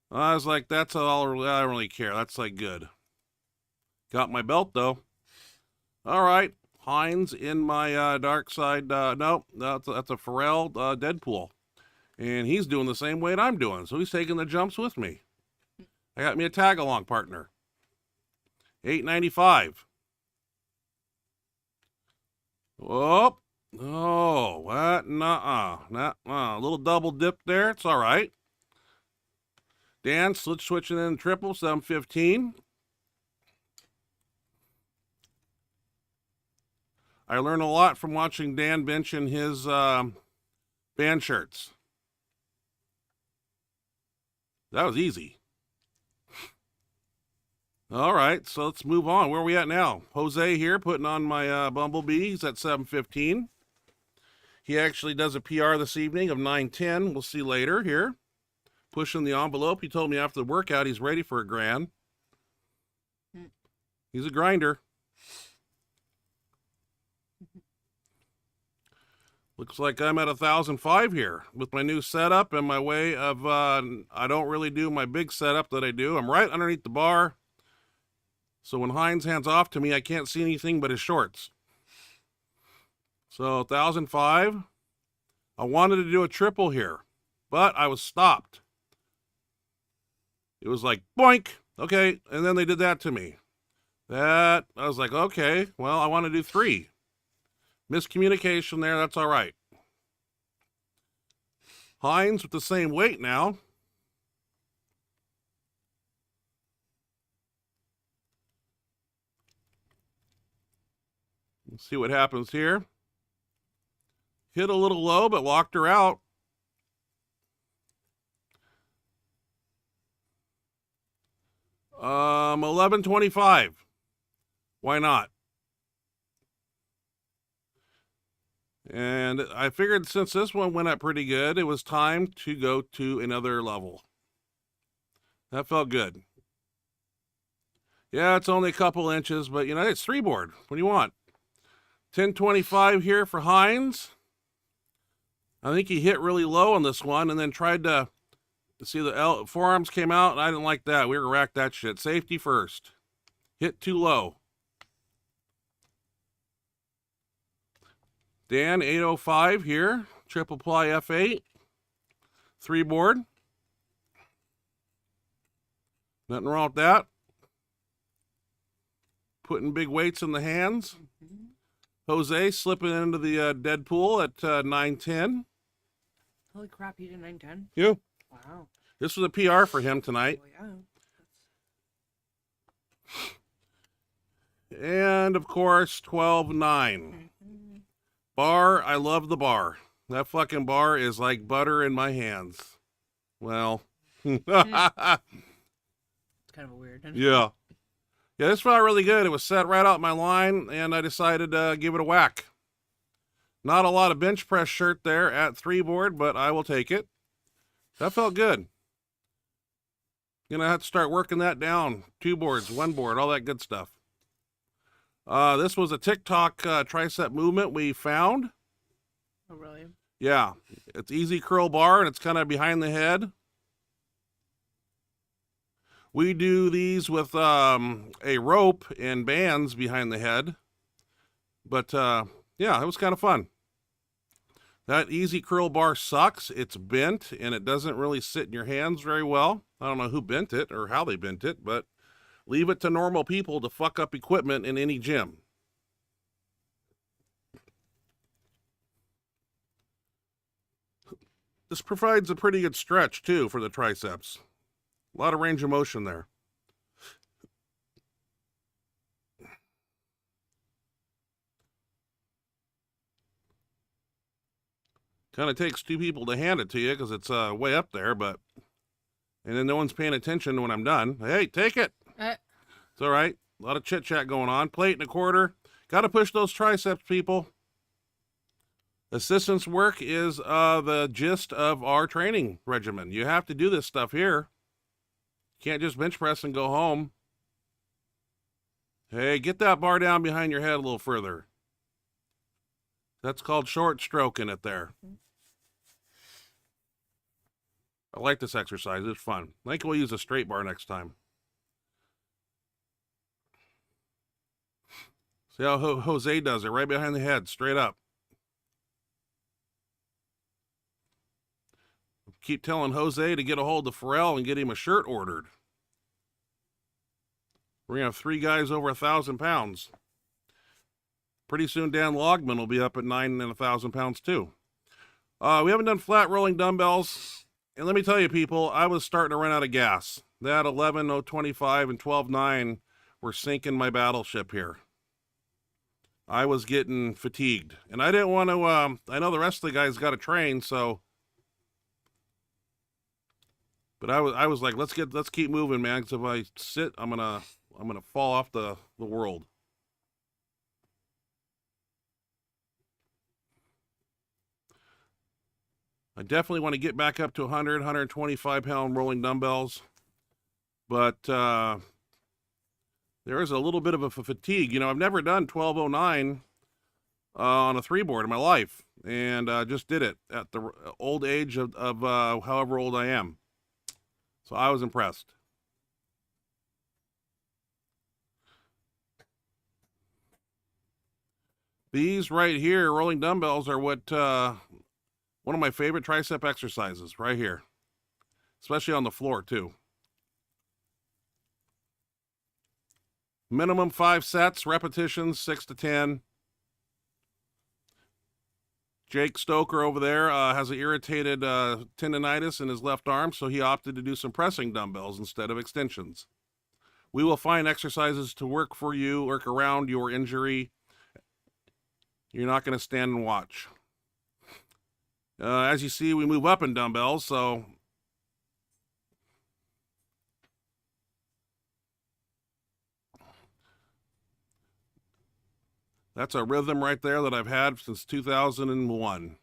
I was like, that's all, I don't really care. That's like good. Got my belt though. All right, Heinz in my Dark Side. No, that's a Pharrell Deadpool, and he's doing the same weight I'm doing, so he's taking the jumps with me. I got me a tag along partner. 895. Oh, oh, what? Nuh-uh. A little double dip there. It's all right. Dan switching in triple, 715. I learned a lot from watching Dan bench in his band shirts. That was easy. All right, so let's move on. Where are we at now? Jose here putting on my Bumblebee. He's at 715. He actually does a PR this evening of 910. We'll see later here. Pushing the envelope. He told me after the workout he's ready for a grand. He's a grinder. Looks like I'm at 1,005 here with my new setup and my way of, I don't really do my big setup that I do. I'm right underneath the bar. So when Heinz hands off to me, I can't see anything but his shorts. So 1,005. I wanted to do a triple here, but I was stopped. It was like, boink, okay, and then they did that to me. That, I was like, okay, well, I want to do 3. Miscommunication there, that's all right. Hines with the same weight now. Let's see what happens here. Hit a little low, but locked her out. $11.25. Why not? And I figured since this one went up pretty good, it was time to go to another level. That felt good. Yeah, it's only a couple inches, but you know, it's 3 board. What do you want? 10.25 here for Hines. I think he hit really low on this one and then tried to see the forearms came out, and I didn't like that. We were racked that shit. Safety first. Hit too low. Dan, 805 here. Triple ply F8. 3 board. Nothing wrong with that. Putting big weights in the hands. Jose slipping into the dead pool at 9:10. Holy crap, you did 9:10? You? Wow. This was a PR for him tonight. Oh, yeah. And, of course, 12.9. Bar, I love the bar. That fucking bar is like butter in my hands. Well. It's kind of weird. Yeah. Yeah, this felt really good. It was set right out my line, and I decided to give it a whack. Not a lot of bench press shirt there at 3 board, but I will take it. That felt good. Gonna have to start working that down. 2 boards, 1 board, all that good stuff. This was a TikTok tricep movement we found. Oh, really? Yeah, it's easy curl bar, and it's kind of behind the head. We do these with a rope and bands behind the head. But, yeah, it was kind of fun. That easy curl bar sucks. It's bent, and it doesn't really sit in your hands very well. I don't know who bent it or how they bent it, but leave it to normal people to fuck up equipment in any gym. This provides a pretty good stretch, too, for the triceps. A lot of range of motion there. Kind of takes 2 people to hand it to you because it's way up there, but... And then no one's paying attention when I'm done. Hey, take it. It's all right. A lot of chit-chat going on. Plate and a quarter. Got to push those triceps, people. Assistance work is the gist of our training regimen. You have to do this stuff here. You can't just bench press and go home. Hey, get that bar down behind your head a little further. That's called short stroking it there. I like this exercise. It's fun. I think we'll use a straight bar next time. See how Jose does it, right behind the head, straight up. Keep telling Jose to get a hold of Pharrell and get him a shirt ordered. We're going to have 3 guys over 1,000 pounds. Pretty soon Dan Logman will be up at 9 and 1,000 pounds too. We haven't done flat rolling dumbbells. And let me tell you, people, I was starting to run out of gas. That 11.025 and 12.9 were sinking my battleship here. I was getting fatigued. And I didn't want to, I know the rest of the guys got to train, so... But I was like, let's keep moving, man, because if I sit, I'm gonna fall off the world. I definitely want to get back up to 100, 125 pound rolling dumbbells. But there is a little bit of a fatigue. You know, I've never done 1209 on a 3 board in my life. And just did it at the old age of however old I am. So I was impressed. These right here, rolling dumbbells, are what one of my favorite tricep exercises right here, especially on the floor too. Minimum 5 sets, repetitions 6 to 10. Jake Stoker over there has an irritated tendonitis in his left arm, so he opted to do some pressing dumbbells instead of extensions. We will find exercises to work for you, work around your injury. You're not going to stand and watch. As you see, we move up in dumbbells, so that's a rhythm right there that I've had since 2001.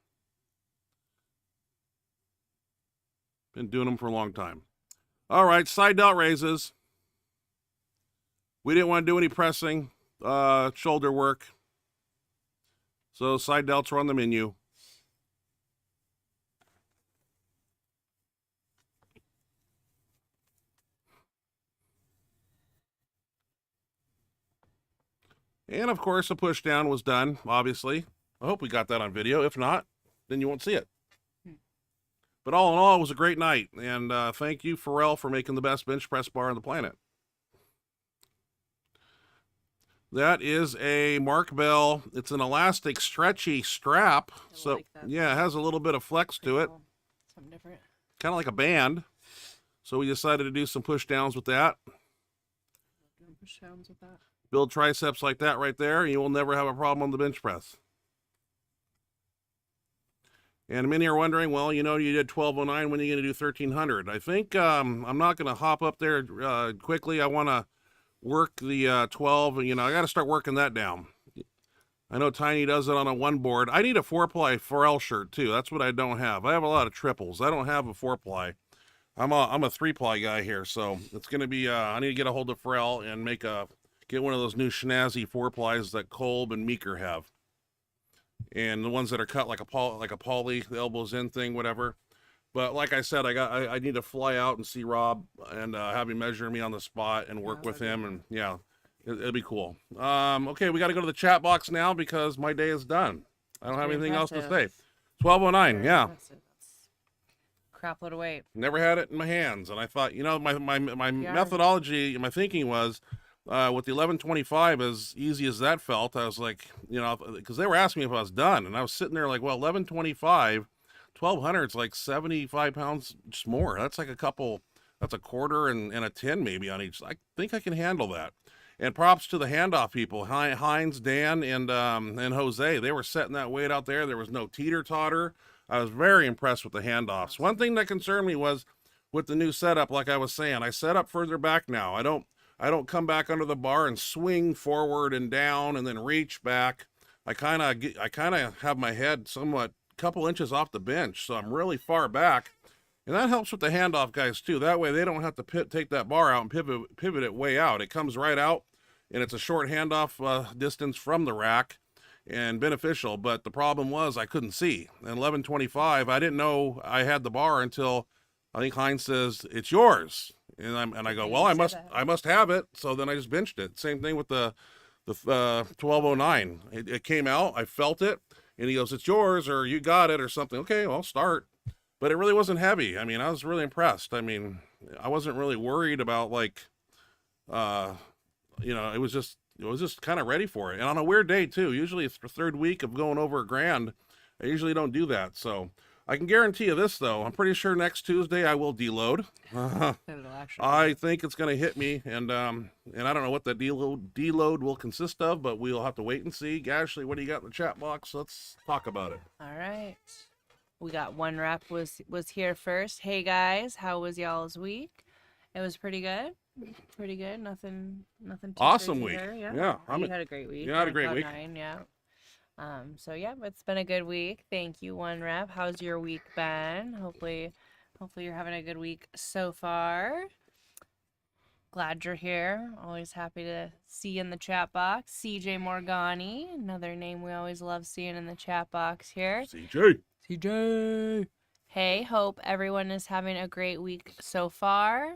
Been doing them for a long time. All right, side delt raises. We didn't want to do any pressing, shoulder work. So side delts are on the menu. And of course, a push down was done, obviously. I hope we got that on video. If not, then you won't see it. But all in all, it was a great night. And thank you, Pharrell, for making the best bench press bar on the planet. That is a Mark Bell. It's an elastic, stretchy strap. So, like yeah, it has a little bit of flex to it. Something different. Kind of like a band. So we decided to do some push downs with that. Push downs with that. Build triceps like that right there, and you will never have a problem on the bench press. And many are wondering, well, you know, you did 1209, when are you going to do 1300? I think I'm not going to hop up there quickly. I want to work the 12, and, you know, I got to start working that down. I know Tiny does it on a one board. I need a 4-ply Pharrell shirt, too. That's what I don't have. I have a lot of triples. I don't have a 4-ply. I'm a 3-ply guy here, so it's going to be, I need to get a hold of Pharrell and get one of those new snazzy 4-plies that Kolb and Meeker have. And the ones that are cut like a poly, the elbows in thing, whatever. But like I said, I need to fly out and see Rob and have him measure me on the spot and work with him. And yeah, it'll be cool. Okay, we got to go to the chat box now because my day is done. I don't have anything else to say. 1209, yeah. Crap load of weight. Never had it in my hands. And I thought, you know, my methodology, my thinking was, with the 1125, as easy as that felt, I was like, you know, because they were asking me if I was done, and I was sitting there like, well, 1125, 1200 is like 75 pounds just more. That's like that's a quarter and a 10 maybe on each. I think I can handle that. And props to the handoff people, Heinz, Dan, and Jose. They were setting that weight out there. There was no teeter-totter. I was very impressed with the handoffs. One thing that concerned me was with the new setup, like I was saying, I set up further back now. I don't come back under the bar and swing forward and down and then reach back. I kind of have my head somewhat couple inches off the bench, so I'm really far back. And that helps with the handoff guys too. That way they don't have to take that bar out and pivot it way out. It comes right out, and it's a short handoff distance from the rack and beneficial. But the problem was I couldn't see. And 1125, I didn't know I had the bar until I think Heinz says, "It's yours." And I go, well, I must have it. So then I just benched it. Same thing with the 1209. It came out, I felt it, and he goes, "It's yours," or "You got it," or something. Okay, well, I'll start. But it really wasn't heavy. I mean, I was really impressed. I mean, I wasn't really worried about like, you know, it was just kind of ready for it. And on a weird day too. Usually it's the third week of going over a grand. I usually don't do that. So I can guarantee you this, though. I'm pretty sure next Tuesday I will deload. I think it's going to hit me, and I don't know what the deload will consist of, but we'll have to wait and see. Ashley, what do you got in the chat box? Let's talk about it. All right. We got one rep was here first. Hey, guys. How was y'all's week? It was pretty good. Pretty good. Nothing too awesome week. There. Yeah. You had a great week. You had a great week. 9, yeah. So yeah, it's been a good week. Thank you, one rep. How's your week been? Hopefully you're having a good week so far. Glad you're here. Always happy to see you in the chat box. CJ Morgani, another name we always love seeing in the chat box here. CJ. Hey, hope everyone is having a great week so far.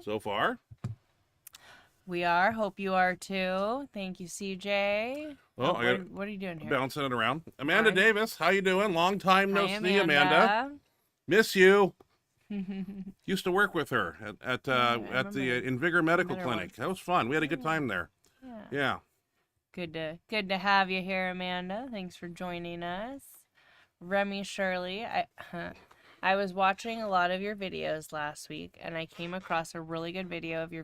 We are. Hope you are too. Thank you, CJ. Well, what are you doing here? Bouncing it around. Amanda Davis, how you doing? Long time no see, Amanda. Miss you. Used to work with her at the Invigor Medical Clinic. That was fun. We had a good time there. Yeah. Good to have you here, Amanda. Thanks for joining us. Remy Shirley, I was watching a lot of your videos last week, and I came across a really good video of your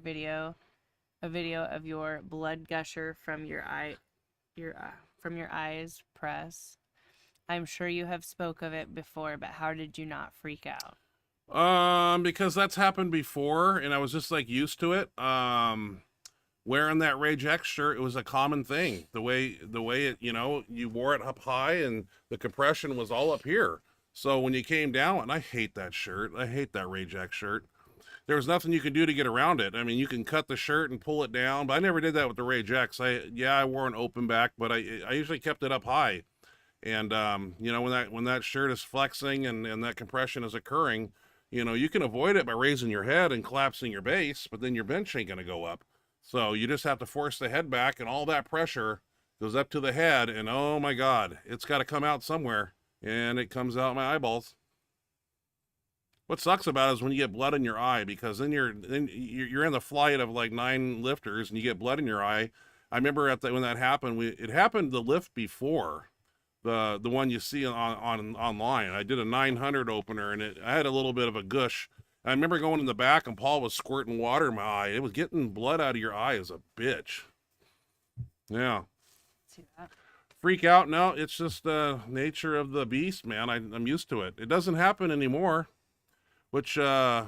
a video of your blood gusher from your eyes press. I'm sure you have spoke of it before, but how did you not freak out? Because that's happened before, and I was just like used to it. Wearing that Rage X shirt, it was a common thing. The way it, you wore it up high, and the compression was all up here. So when you came down, and I hate that shirt. I hate that Rage X shirt. There was nothing you could do to get around it. I mean, you can cut the shirt and pull it down, but I never did that with the Rage X. I wore an open back, but I usually kept it up high. And when that shirt is flexing and that compression is occurring, you can avoid it by raising your head and collapsing your base, but then your bench ain't gonna go up. So you just have to force the head back, and all that pressure goes up to the head, and oh my God, it's got to come out somewhere, and it comes out my eyeballs. What sucks about it is when you get blood in your eye, because then you're in the flight of like 9 lifters, and you get blood in your eye. I remember when that happened, it happened the lift before the one you see online. I did a 900 opener, and I had a little bit of a gush. I remember going in the back, and Paul was squirting water in my eye. It was getting blood out of your eye as a bitch. Yeah. See that? Freak out? No, it's just the nature of the beast, man. I'm used to it. It doesn't happen anymore, which I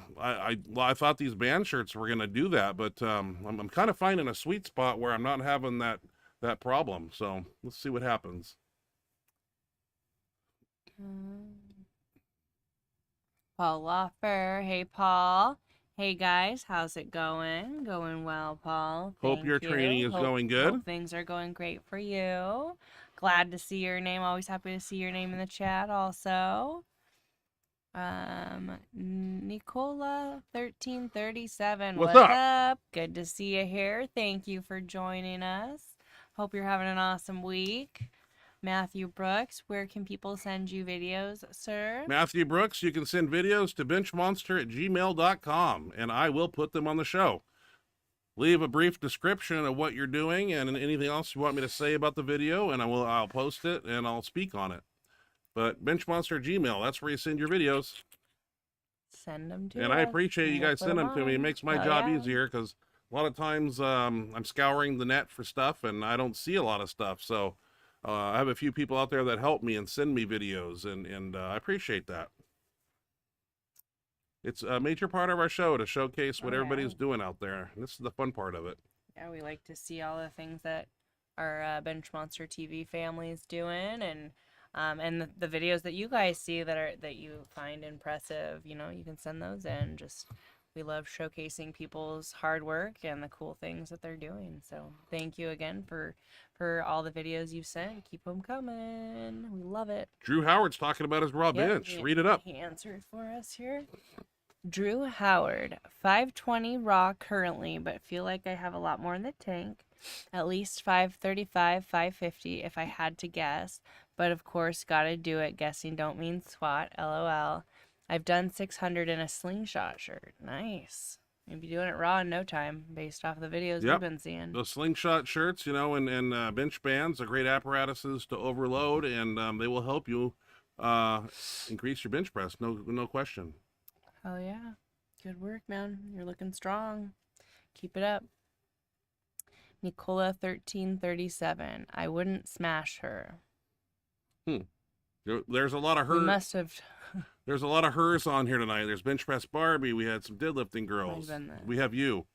thought these band shirts were gonna do that, but I'm kind of finding a sweet spot where I'm not having that problem. So let's see what happens. Paul Loffer. Hey, Paul. Hey, guys. How's it going? Going well, Paul. Hope your training is going good. Hope things are going great for you. Glad to see your name. Always happy to see your name in the chat also. Nicola 1337. What's up? Good to see you here. Thank you for joining us. Hope you're having an awesome week. Matthew Brooks, where can people send you videos, sir? Matthew Brooks, you can send videos to benchmonster@gmail.com, and I will put them on the show. Leave a brief description of what you're doing and anything else you want me to say about the video, and I'll post it and I'll speak on it. But Benchmonster Gmail, that's where you send your videos. Send them to and us. I appreciate you guys sending them to me. It makes my job easier, because a lot of times I'm scouring the net for stuff and I don't see a lot of stuff. So I have a few people out there that help me and send me videos, and I appreciate that. It's a major part of our show to showcase what everybody's doing out there. And this is the fun part of it. Yeah, we like to see all the things that our Benchmonster TV family is doing, and the videos that you guys see that you find impressive. You can send those in. We love showcasing people's hard work and the cool things that they're doing. So thank you again for all the videos you've sent. Keep them coming. We love it. Drew Howard's talking about his raw bench. Read it up. He answered for us here. Drew Howard, 520 raw currently, but feel like I have a lot more in the tank. At least 535, 550 if I had to guess. But of course, gotta do it. Guessing don't mean squat. LOL. I've done 600 in a slingshot shirt. Nice. You'll be doing it raw in no time, based off the videos we've been seeing. The slingshot shirts, and bench bands are great apparatuses to overload, and they will help you increase your bench press. No question. Oh yeah. Good work, man. You're looking strong. Keep it up. Nicola 1337. I wouldn't smash her. There's a lot of her. We must have. There's a lot of hers on here tonight. There's bench press Barbie. We had some deadlifting girls. We have you.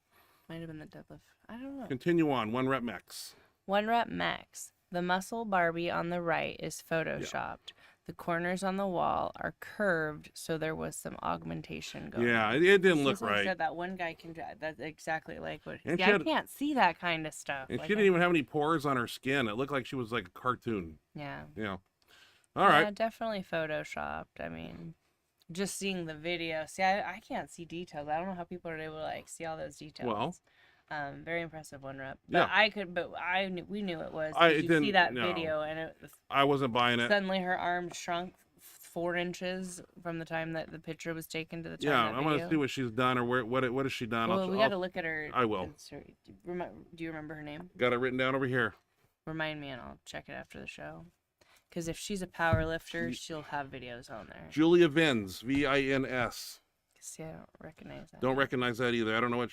Might have been the deadlift. I don't know. Continue on. 1 rep max. 1 rep max. The muscle Barbie on the right is photoshopped. Yeah. The corners on the wall are curved, so there was some augmentation going. Yeah, it didn't look right. Said that one guy can. That's exactly like what. I can't see that kind of stuff. And she didn't even have any pores on her skin. It looked like she was like a cartoon. Yeah. Yeah. All right. Yeah, definitely photoshopped. I mean, just seeing the video. See, I can't see details. I don't know how people are able to see all those details. Well, very impressive 1 rep. But yeah. We knew it was. You see that video, and it was, I wasn't buying it. Suddenly her arm shrunk 4 inches from the time that the picture was taken to the time. Yeah, I'm gonna see what she's done, or what has she done. Well, we got to look at her. I will. Do you remember her name? Got it written down over here. Remind me, and I'll check it after the show. Because if she's a power lifter, she'll have videos on there. Julia Vins, Vins. See, I don't recognize that. Don't recognize that either. I don't know what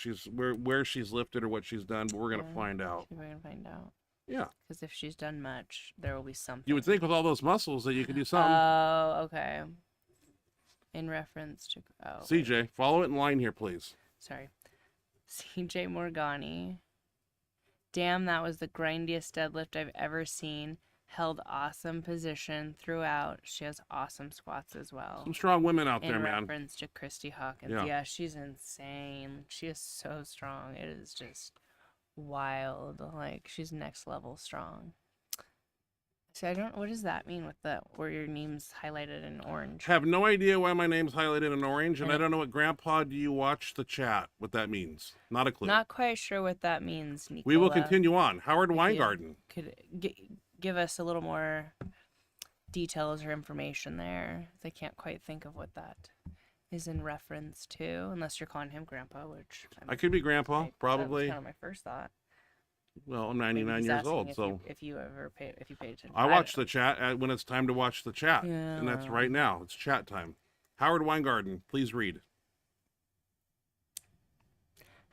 where she's lifted or what she's done, but we're gonna find out. We're gonna find out. Yeah. Because if she's done much, there will be something. You would think with all those muscles that you could do something. Oh, okay. In reference to CJ, follow it in line here, please. Sorry. CJ Morgani. Damn, that was the grindiest deadlift I've ever seen. Held awesome position throughout. She has awesome squats as well. Some strong women out there, man. In reference to Christy Hawkins. Yeah, she's insane. She is so strong. It is just wild. Like, she's next level strong. So I don't, what does that mean with where your name's highlighted in orange? Have no idea why my name's highlighted in orange, and I don't know what Grandpa, do you watch the chat, what that means. Not a clue. Not quite sure what that means, Nicola. We will continue on. Howard Weingarten. Could give us a little more details or information there. I can't quite think of what that is in reference to, unless you're calling him Grandpa, which... I could be Grandpa, probably. That's kind of my first thought. Well, I'm 99 years old, so if you paid attention, I watch the chat when it's time to watch the chat, yeah, and that's right now. It's chat time. Howard Weingarten, please read.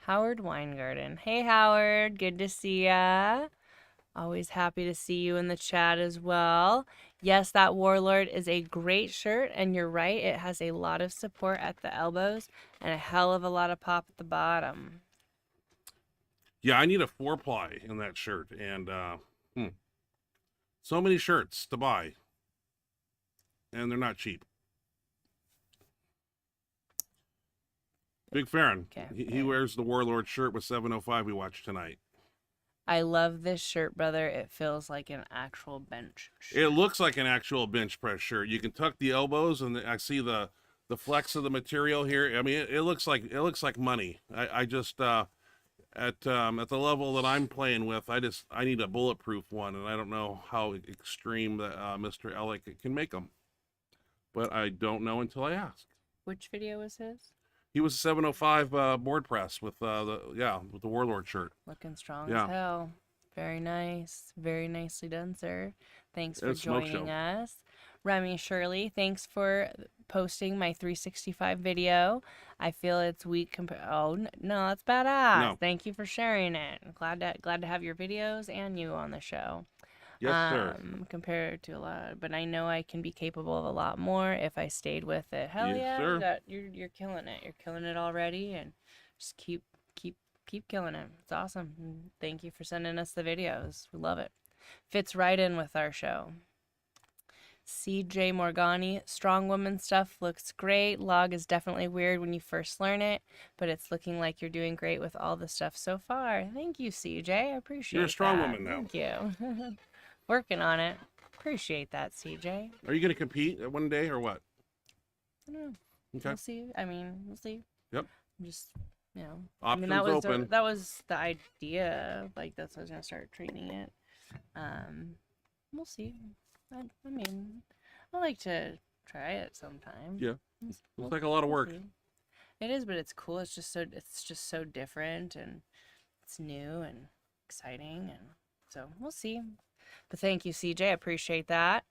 Howard Weingarten. Hey, Howard. Good to see ya. Always happy to see you in the chat as well. Yes, that Warlord is a great shirt, and you're right. It has a lot of support at the elbows and a hell of a lot of pop at the bottom. Yeah, I need a 4-ply in that shirt, and so many shirts to buy, and they're not cheap. Big Farron, he wears the Warlord shirt with 705 we watched tonight. I love this shirt, brother. It feels like an actual bench shirt. It looks like an actual bench press shirt. You can tuck the elbows, and I see the flex of the material here. I mean, it looks like money. I just at the level that I'm playing with, I need a bulletproof one, and I don't know how extreme that Mr. Ellick can make them, but I don't know until I ask. Which video was his? He was a 705 board press with the Warlord shirt. Looking strong as hell. Very nice. Very nicely done, sir. Thanks for joining us. Remy Shirley, thanks for posting my 365 video. I feel it's weak compared. Oh no, that's badass. No. Thank you for sharing it. Glad to have your videos and you on the show. Yes, sir. Compared to a lot, but I know I can be capable of a lot more if I stayed with it. Hell yes, sir. You're killing it. You're killing it already, and just keep killing it. It's awesome. Thank you for sending us the videos. We love it. Fits right in with our show. CJ Morgani, strong woman stuff looks great. Log is definitely weird when you first learn it, but it's looking like you're doing great with all the stuff so far. Thank you, CJ. I appreciate it. You're a strong woman now. Thank you. Working on it. Appreciate that, CJ. Are you going to compete one day or what? I don't know. Okay. We'll see. I mean, we'll see. Yep. Just, you know. Options open. That was the idea. Like, that's how I was going to start training it. We'll see. I mean, I like to try it sometime. Yeah. It's like a lot of work. It is, but it's cool. It's just so different, and it's new and exciting, and so we'll see. But thank you, CJ. I appreciate that.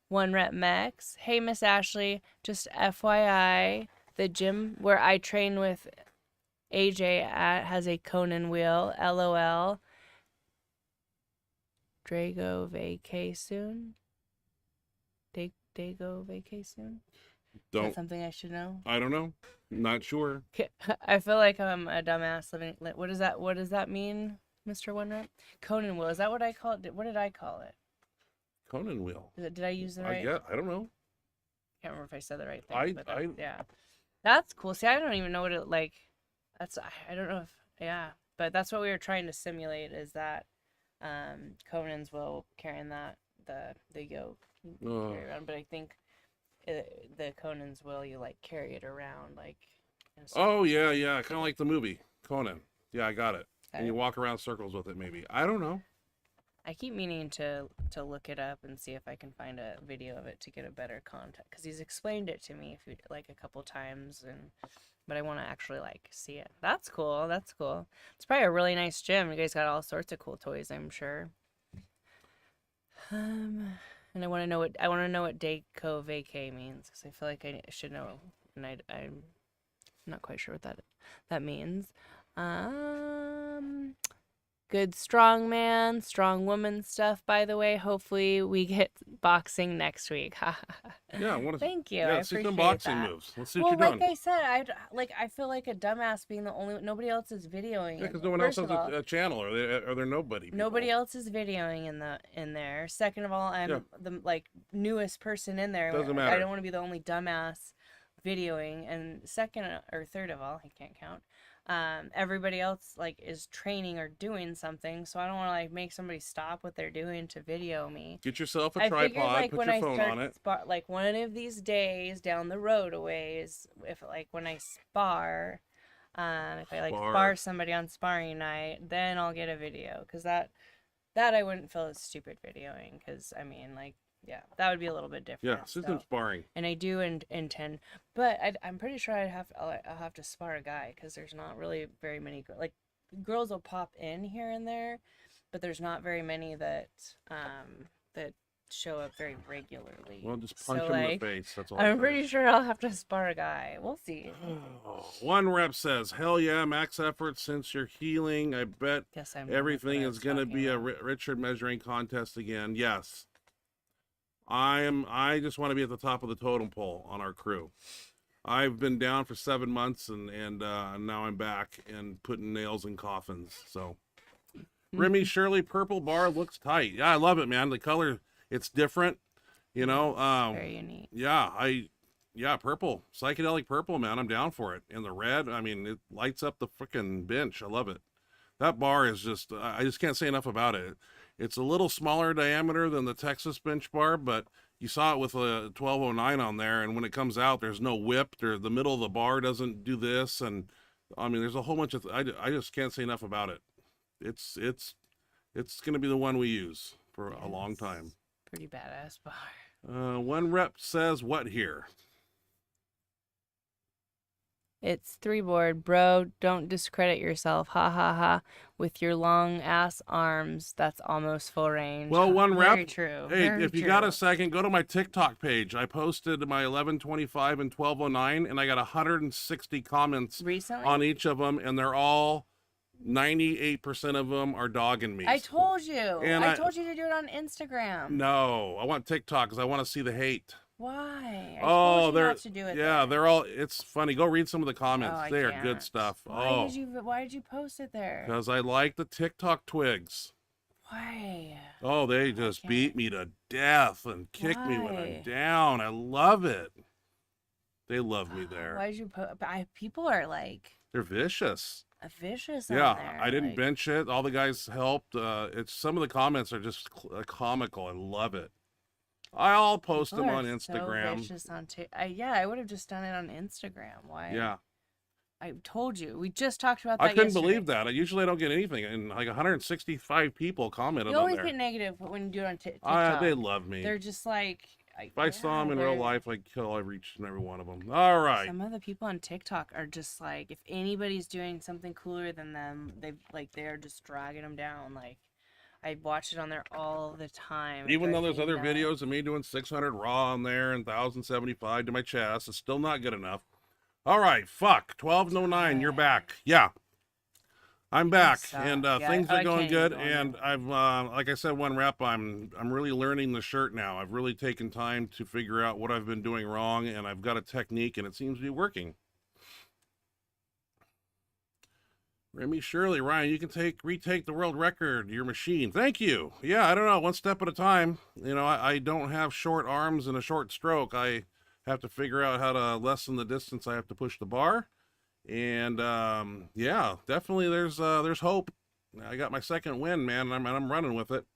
One Rep Mex. Hey, Miss Ashley. Just FYI, the gym where I train with AJ at has a Conan wheel. LOL. Drago vacay soon. Dago vacay soon. Is that something I should know? I don't know. Not sure. I feel like I'm a dumbass living. What does that mean, Mr. One Rep? Conan wheel. Is that what I call it? What did I call it? Conan wheel. Did I use the right? Yeah, I don't know. Can't remember if I said the right thing. Yeah. That's cool. See, I don't even know what it like. I don't know if but that's what we were trying to simulate is that Conan's wheel carrying the yoke. Carry around, but I think the Conan's wheel you like carry it around like. Oh yeah, kind of like the movie Conan. Yeah, I got it. And you walk around circles with it, maybe. I don't know. I keep meaning to look it up and see if I can find a video of it to get a better context, because he's explained it to me like a couple times, but I want to actually like see it. That's cool. That's cool. It's probably a really nice gym. You guys got all sorts of cool toys, I'm sure. And I want to know what Dayco vacay means, because I feel like I should know, and I'm not quite sure what that means. Good strongman, strong woman stuff, by the way. Hopefully we get boxing next week. Yeah, I want to. Thank you. Yeah, I see appreciate some boxing that. moves. Let's see what you're doing. Like I said, I feel like a dumbass being the only. Nobody else is videoing. Yeah, it. because no one else has a channel, or are there nobody? People? Nobody else is videoing in there. Second of all, I'm the like newest person in there. Doesn't matter. I don't want to be the only dumbass videoing. And second or third of all, I can't count. Everybody else like is training or doing something, so I don't want to like make somebody stop what they're doing to video me. Get yourself a tripod, put your phone on it. Like one of these days down the road a ways, if like when I spar, if I like spar somebody on sparring night, then I'll get a video, because that I wouldn't feel as stupid videoing, because I mean like. Yeah, that would be a little bit different. Yeah, system sparring. And I do intend, but I'm pretty sure I'll have to spar a guy, because there's not really very many like girls will pop in here and there, but there's not very many that that show up very regularly. Well, just punch him in the face. That's all. I'm pretty sure I'll have to spar a guy. We'll see. One rep says, "Hell yeah, max effort since you're healing. I bet everything is gonna be a Richard measuring contest again." Yes. I just want to be at the top of the totem pole on our crew. I've been down for 7 months, and now I'm back and putting nails in coffins. So, Remy Shirley, purple bar looks tight. Yeah, I love it, man. The color, it's different. You know, very unique. Yeah, purple, psychedelic purple, man. I'm down for it. And the red, I mean, it lights up the freaking bench. I love it. That bar is just, I just can't say enough about it. It's a little smaller diameter than the Texas bench bar, but you saw it with a 1209 on there, and when it comes out, there's no whip. The middle of the bar doesn't do this, and I mean, there's a whole bunch of. I just can't say enough about it. It's going to be the one we use for a long time. Pretty badass bar. One rep says what here? It's 3 board, bro. Don't discredit yourself. Ha ha ha. With your long ass arms, that's almost full range. Well, one rep. Very true. Hey, Very if you got a second, go to my TikTok page. I posted my 1125 and 1209, and I got 160 comments recently on each of them, and they're all 98% of them are dogging me. I told you. And I told you to do it on Instagram. No, I want TikTok because I want to see the hate. Why? I told you not to do it. Yeah, they're all. It's funny. Go read some of the comments. They are good stuff. Why did you post it there? Because I like the TikTok twigs. Why? Oh, they just beat me to death and kick me when I'm down. I love it. They love me there. Why did you post? People are like. They're vicious. Vicious. Yeah, on there. I didn't bench it. All the guys helped. It's some of the comments are just comical. I love it. I'll post them on Instagram. So vicious on yeah, I would have just done it on Instagram. Why? Yeah. I told you. We just talked about that. I couldn't believe that. I usually don't get anything, and like 165 people commented on there. You always get negative when you do it on TikTok. They love me. They're just like. If I saw them in real life, I'd kill each and every one of them. All right. Some of the people on TikTok are just like, if anybody's doing something cooler than them, they're just dragging them down. Like, I watch it on there all the time. Even though there's other videos of me doing 600 raw on there and 1,075 to my chest, it's still not good enough. All right, fuck. 1209, you're back. Yeah, I'm back, and things are going good. And I've, like I said, one rep. I'm really learning the shirt now. I've really taken time to figure out what I've been doing wrong, and I've got a technique, and it seems to be working. Remy Shirley, Ryan, you can retake the world record, your machine. Thank you. Yeah, I don't know, one step at a time. You know, I don't have short arms and a short stroke. I have to figure out how to lessen the distance I have to push the bar. And yeah, definitely there's hope. I got my second win, man, and I'm running with it.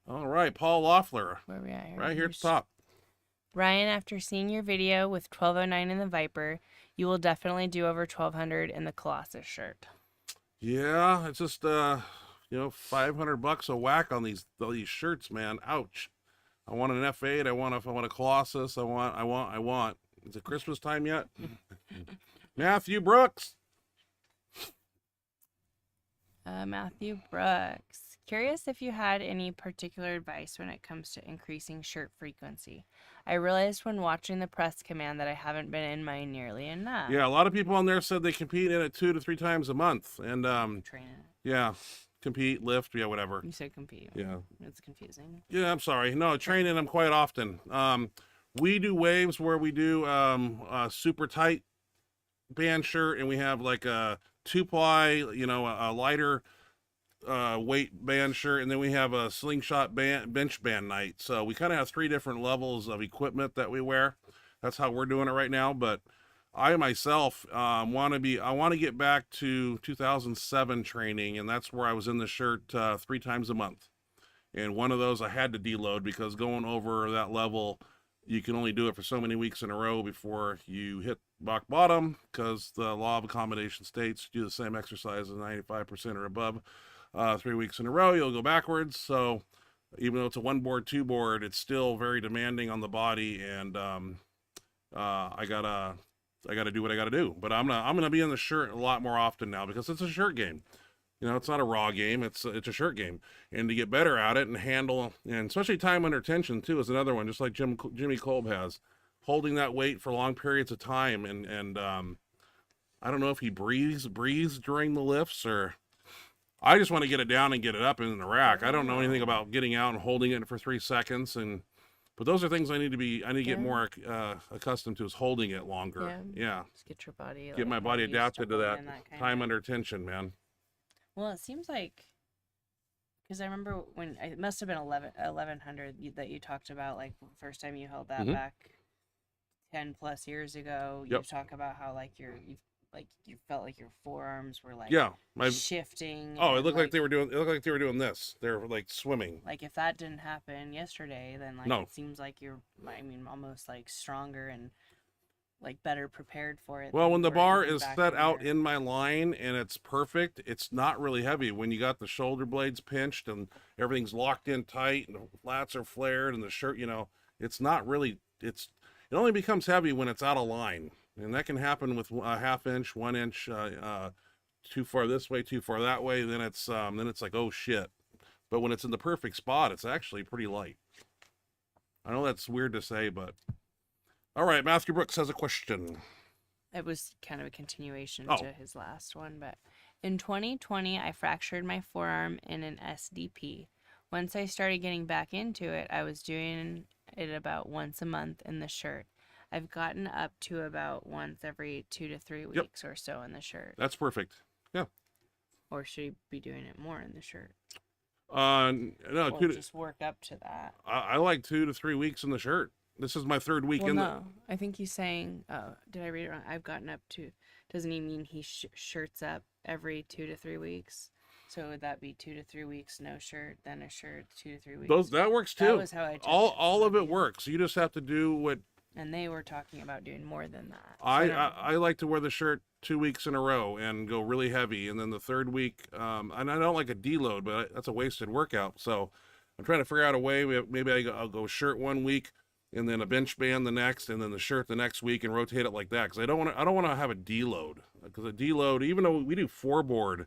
All right, Paul Loeffler. Where are we at here? Right here at the top. Ryan, after seeing your video with 1209 in the Viper, you will definitely do over 1200 in the Colossus shirt. Yeah, it's just you know, $500 a whack on these shirts, man. Ouch. I want an F8. I want a Colossus. I want. Is it Christmas time yet? Matthew Brooks. Matthew Brooks. Curious if you had any particular advice when it comes to increasing shirt frequency. I realized when watching the press command that I haven't been in mine nearly enough. Yeah, a lot of people on there said they compete in it 2 to 3 times a month, and Training. yeah, compete, lift, yeah, whatever. You said compete. Yeah. It's confusing. Yeah, I'm sorry. No, training them quite often. We do waves where we do a super tight band shirt, and we have like a 2-ply, you know, a lighter weight band shirt, and then we have a slingshot bench band night. So we kind of have 3 different levels of equipment that we wear. That's how we're doing it right now. But I myself I want to get back to 2007 training, and that's where I was in the shirt 3 times a month. And one of those I had to deload because going over that level, you can only do it for so many weeks in a row before you hit rock bottom, because the law of accommodation states do the same exercise as 95% or above 3 weeks in a row, you'll go backwards. So even though it's a 1 board, 2 board, it's still very demanding on the body, and I gotta do what I gotta do. But I'm gonna be in the shirt a lot more often now because it's a shirt game. You know, it's not a raw game. It's a shirt game, and to get better at it and handle, and especially time under tension too, is another one. Just like Jimmy Kolb has, holding that weight for long periods of time, and I don't know if he breathes during the lifts, or I just want to get it down and get it up in the rack. I don't know anything about getting out and holding it for 3 seconds, but those are things I need to get more accustomed to, is holding it longer. Yeah. Just get your body. Get my body adapted to that time under tension, man. Well, it seems like, because I remember when it must have been 1100 that you talked about, like the first time you held that back 10 plus years ago. You talk about how like you felt like your forearms were like shifting. Oh, it looked like they were doing this. They're like swimming. Like if that didn't happen yesterday, then like it seems like you're, I mean, almost like stronger and like better prepared for it. Well, when the bar is set out in my line and it's perfect, it's not really heavy. When you got the shoulder blades pinched and everything's locked in tight and the lats are flared and the shirt, you know, it's not really, it only becomes heavy when it's out of line. And that can happen with a 1/2 inch, 1 inch, too far this way, too far that way. Then it's like, oh shit. But when it's in the perfect spot, it's actually pretty light. I know that's weird to say, but all right. Matthew Brooks has a question. It was kind of a continuation to his last one, but in 2020, I fractured my forearm in an SDP. Once I started getting back into it, I was doing it about once a month in the shirt. I've gotten up to about once every 2 to 3 weeks or so in the shirt. That's perfect. Yeah. Or should you be doing it more in the shirt? No, just work up to that. I like 2 to 3 weeks in the shirt. This is my 3rd week I think he's saying, did I read it wrong? I've gotten up to, doesn't he mean he shirts up every 2 to 3 weeks? So would that be 2 to 3 weeks, no shirt, then a shirt, 2 to 3 weeks? That works too. That was how I took all of it works. You just have to do what. And they were talking about doing more than that. So I like to wear the shirt 2 weeks in a row and go really heavy, and then the 3rd week, and I don't like a deload, but that's a wasted workout. So I'm trying to figure out a way. Maybe I'll go shirt 1 week, and then a bench band the next, and then the shirt the next week, and rotate it like that. Because I don't want to have a deload. Because a deload, even though we do 4 board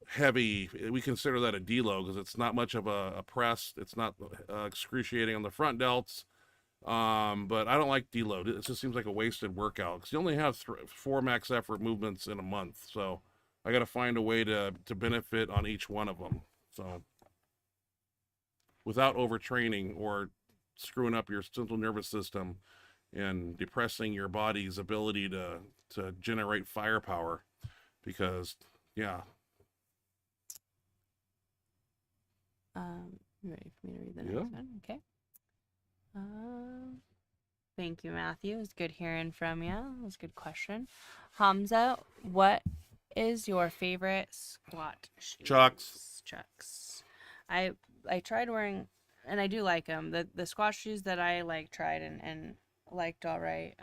heavy, we consider that a deload because it's not much of a press. It's not excruciating on the front delts. But I don't like deload. It just seems like a wasted workout because you only have 4 max effort movements in a month. So I got to find a way to benefit on each one of them. So without overtraining or screwing up your central nervous system and depressing your body's ability to generate firepower, because you ready for me to read the next one? Okay. Thank you, Matthew. It was good hearing from you. It was a good question. Hamza, what is your favorite squat shoes? Chucks. I tried wearing, and I do like them. The squat shoes that I tried and liked all right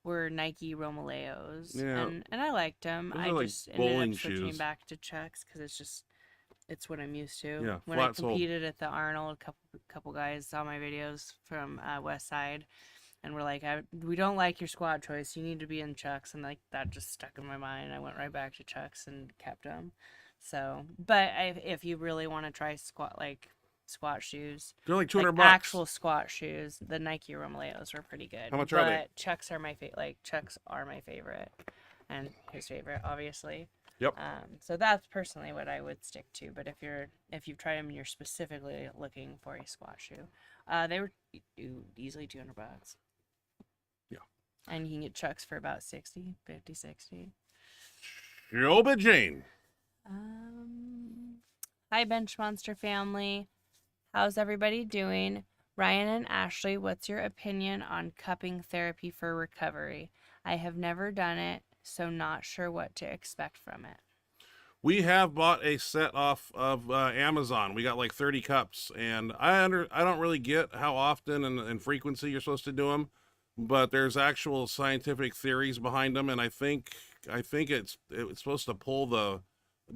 were Nike Romaleos. Yeah. And I liked them. Those I are just like ended bowling up switching shoes. back to Chucks because it's what I'm used to. Yeah, when I flat sole. competed at the Arnold, a couple guys saw my videos from West Side and were like, we don't like your squat choice. You need to be in Chucks. And that just stuck in my mind. I went right back to Chucks and kept them. So, but if you really want to try squat shoes, They're like $200. actual squat shoes, the Nike Romoleos were pretty good. How much are they? Chucks are my Chucks are my favorite, and his favorite, obviously. Yep. So that's personally what I would stick to. But if you've tried them and you're specifically looking for a squat shoe, they were easily $200. Yeah. And you can get Chucks for about 60. Yoba Jane. Hi, Benchmonster family. How's everybody doing? Ryan and Ashley, what's your opinion on cupping therapy for recovery? I have never done it, so not sure what to expect from it. We have bought a set off of Amazon. We got like 30 cups, and I don't really get how often and frequency you're supposed to do them, but there's actual scientific theories behind them, and I think it's supposed to pull the.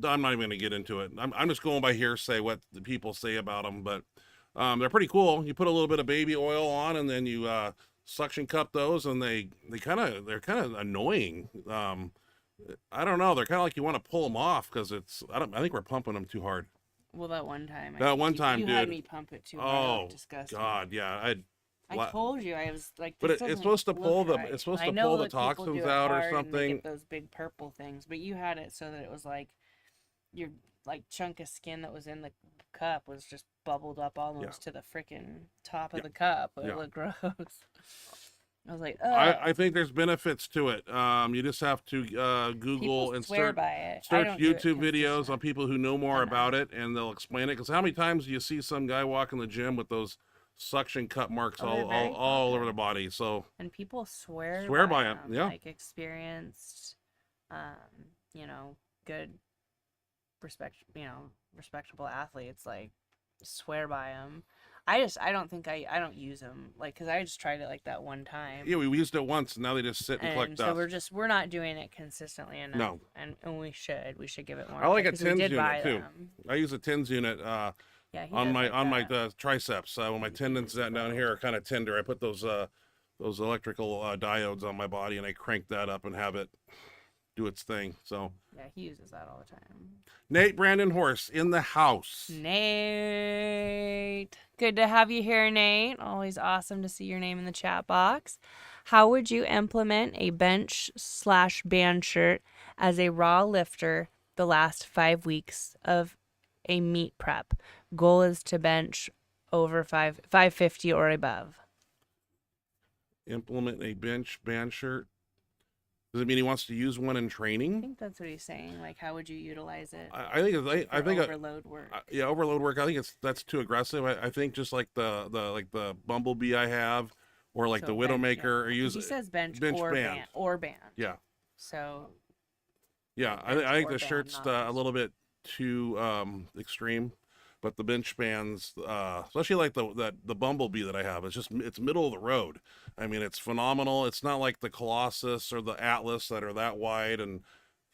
I'm not even going to get into it. I'm just going by hearsay what the people say about them, but they're pretty cool. You put a little bit of baby oil on, and then you suction cup those, and they're kind of annoying. I don't know. They're kind of like you want to pull them off because I think we're pumping them too hard. Well, that one time. You dude, had me pump it too hard. Oh, disgusting. God, yeah. I told you I was like. But it's supposed to pull the toxins out or something. Get those big purple things, but you had it so that it was like your chunk of skin that was in the cup was just bubbled up almost to the freaking top of the cup. It looked gross. I was like, I think there's benefits to it. You just have to Google people and search YouTube videos on people who know more about it, and they'll explain it. Because how many times do you see some guy walk in the gym with those suction cut marks all over their body? So and people swear by them, it. Yeah, like experienced, good, respectable athletes like swear by them. I don't think I don't use them because I just tried it like that one time. Yeah, we used it once, and now they just sit and collect dust. So we're not doing it consistently enough. No, and we should give it more. I like a TENS unit too. I use a TENS unit on my triceps when my tendons down here are kind of tender. I put those electrical diodes on my body, and I crank that up and have it do its thing. So yeah, he uses that all the time. Nate Brandon Horse in the house. Nate, good to have you here, Nate. Always awesome to see your name in the chat box. How would you implement a bench/band shirt as a raw lifter the last 5 weeks of a meet prep? Goal is to bench over 550 or above. Implement a bench band shirt. Does it mean he wants to use one in training? I think that's what he's saying. Like, how would you utilize it? I think overload work. Overload work. I think that's too aggressive. I think just like the Bumblebee I have, or like the Widowmaker, or use. He says bench or band. Yeah. So. Yeah, I think the shirt's a little bit too extreme, but the bench bands, especially like the Bumblebee that I have, it's middle of the road. I mean, it's phenomenal. It's not like the Colossus or the Atlas that are that wide, and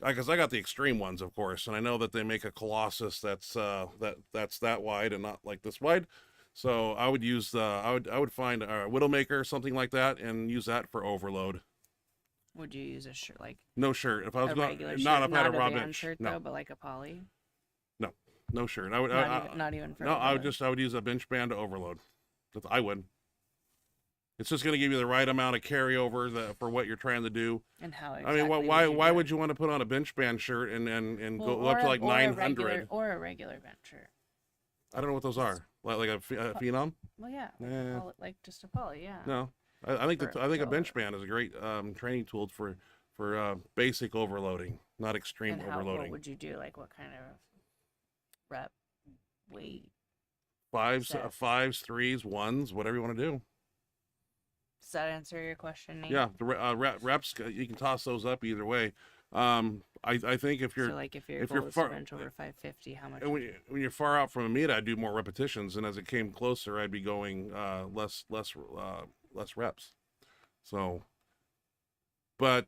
because I got the extreme ones, of course, and I know that they make a Colossus that's that wide and not like this wide. So I would use I would find a Widowmaker or something like that and use that for overload. Would you use a shirt like no shirt if I was a going regular not shirt, if I had a raw band bench shirt no. though, but like a poly? No shirt. I would not even for no. overload. I would use a bench band to overload. I would. It's just going to give you the right amount of carryover for what you're trying to do. And how exactly? I mean, why would you want to put on a bench band shirt and go up to like 900 or a regular bench shirt? I don't know what those are. Like a Phenom? Well, yeah. Like just a poly, yeah. No, I think a bench band is a great training tool for basic overloading, not extreme overloading. What would you do? Like what kind of rep, weight? Fives, 3s, 1s, whatever you want to do. Does that answer your question, Nate? Yeah, the reps you can toss those up either way. I think if you're far bench over 550, how much? When you're far out from a meet, I'd do more repetitions, and as it came closer, I'd be going less reps. So, but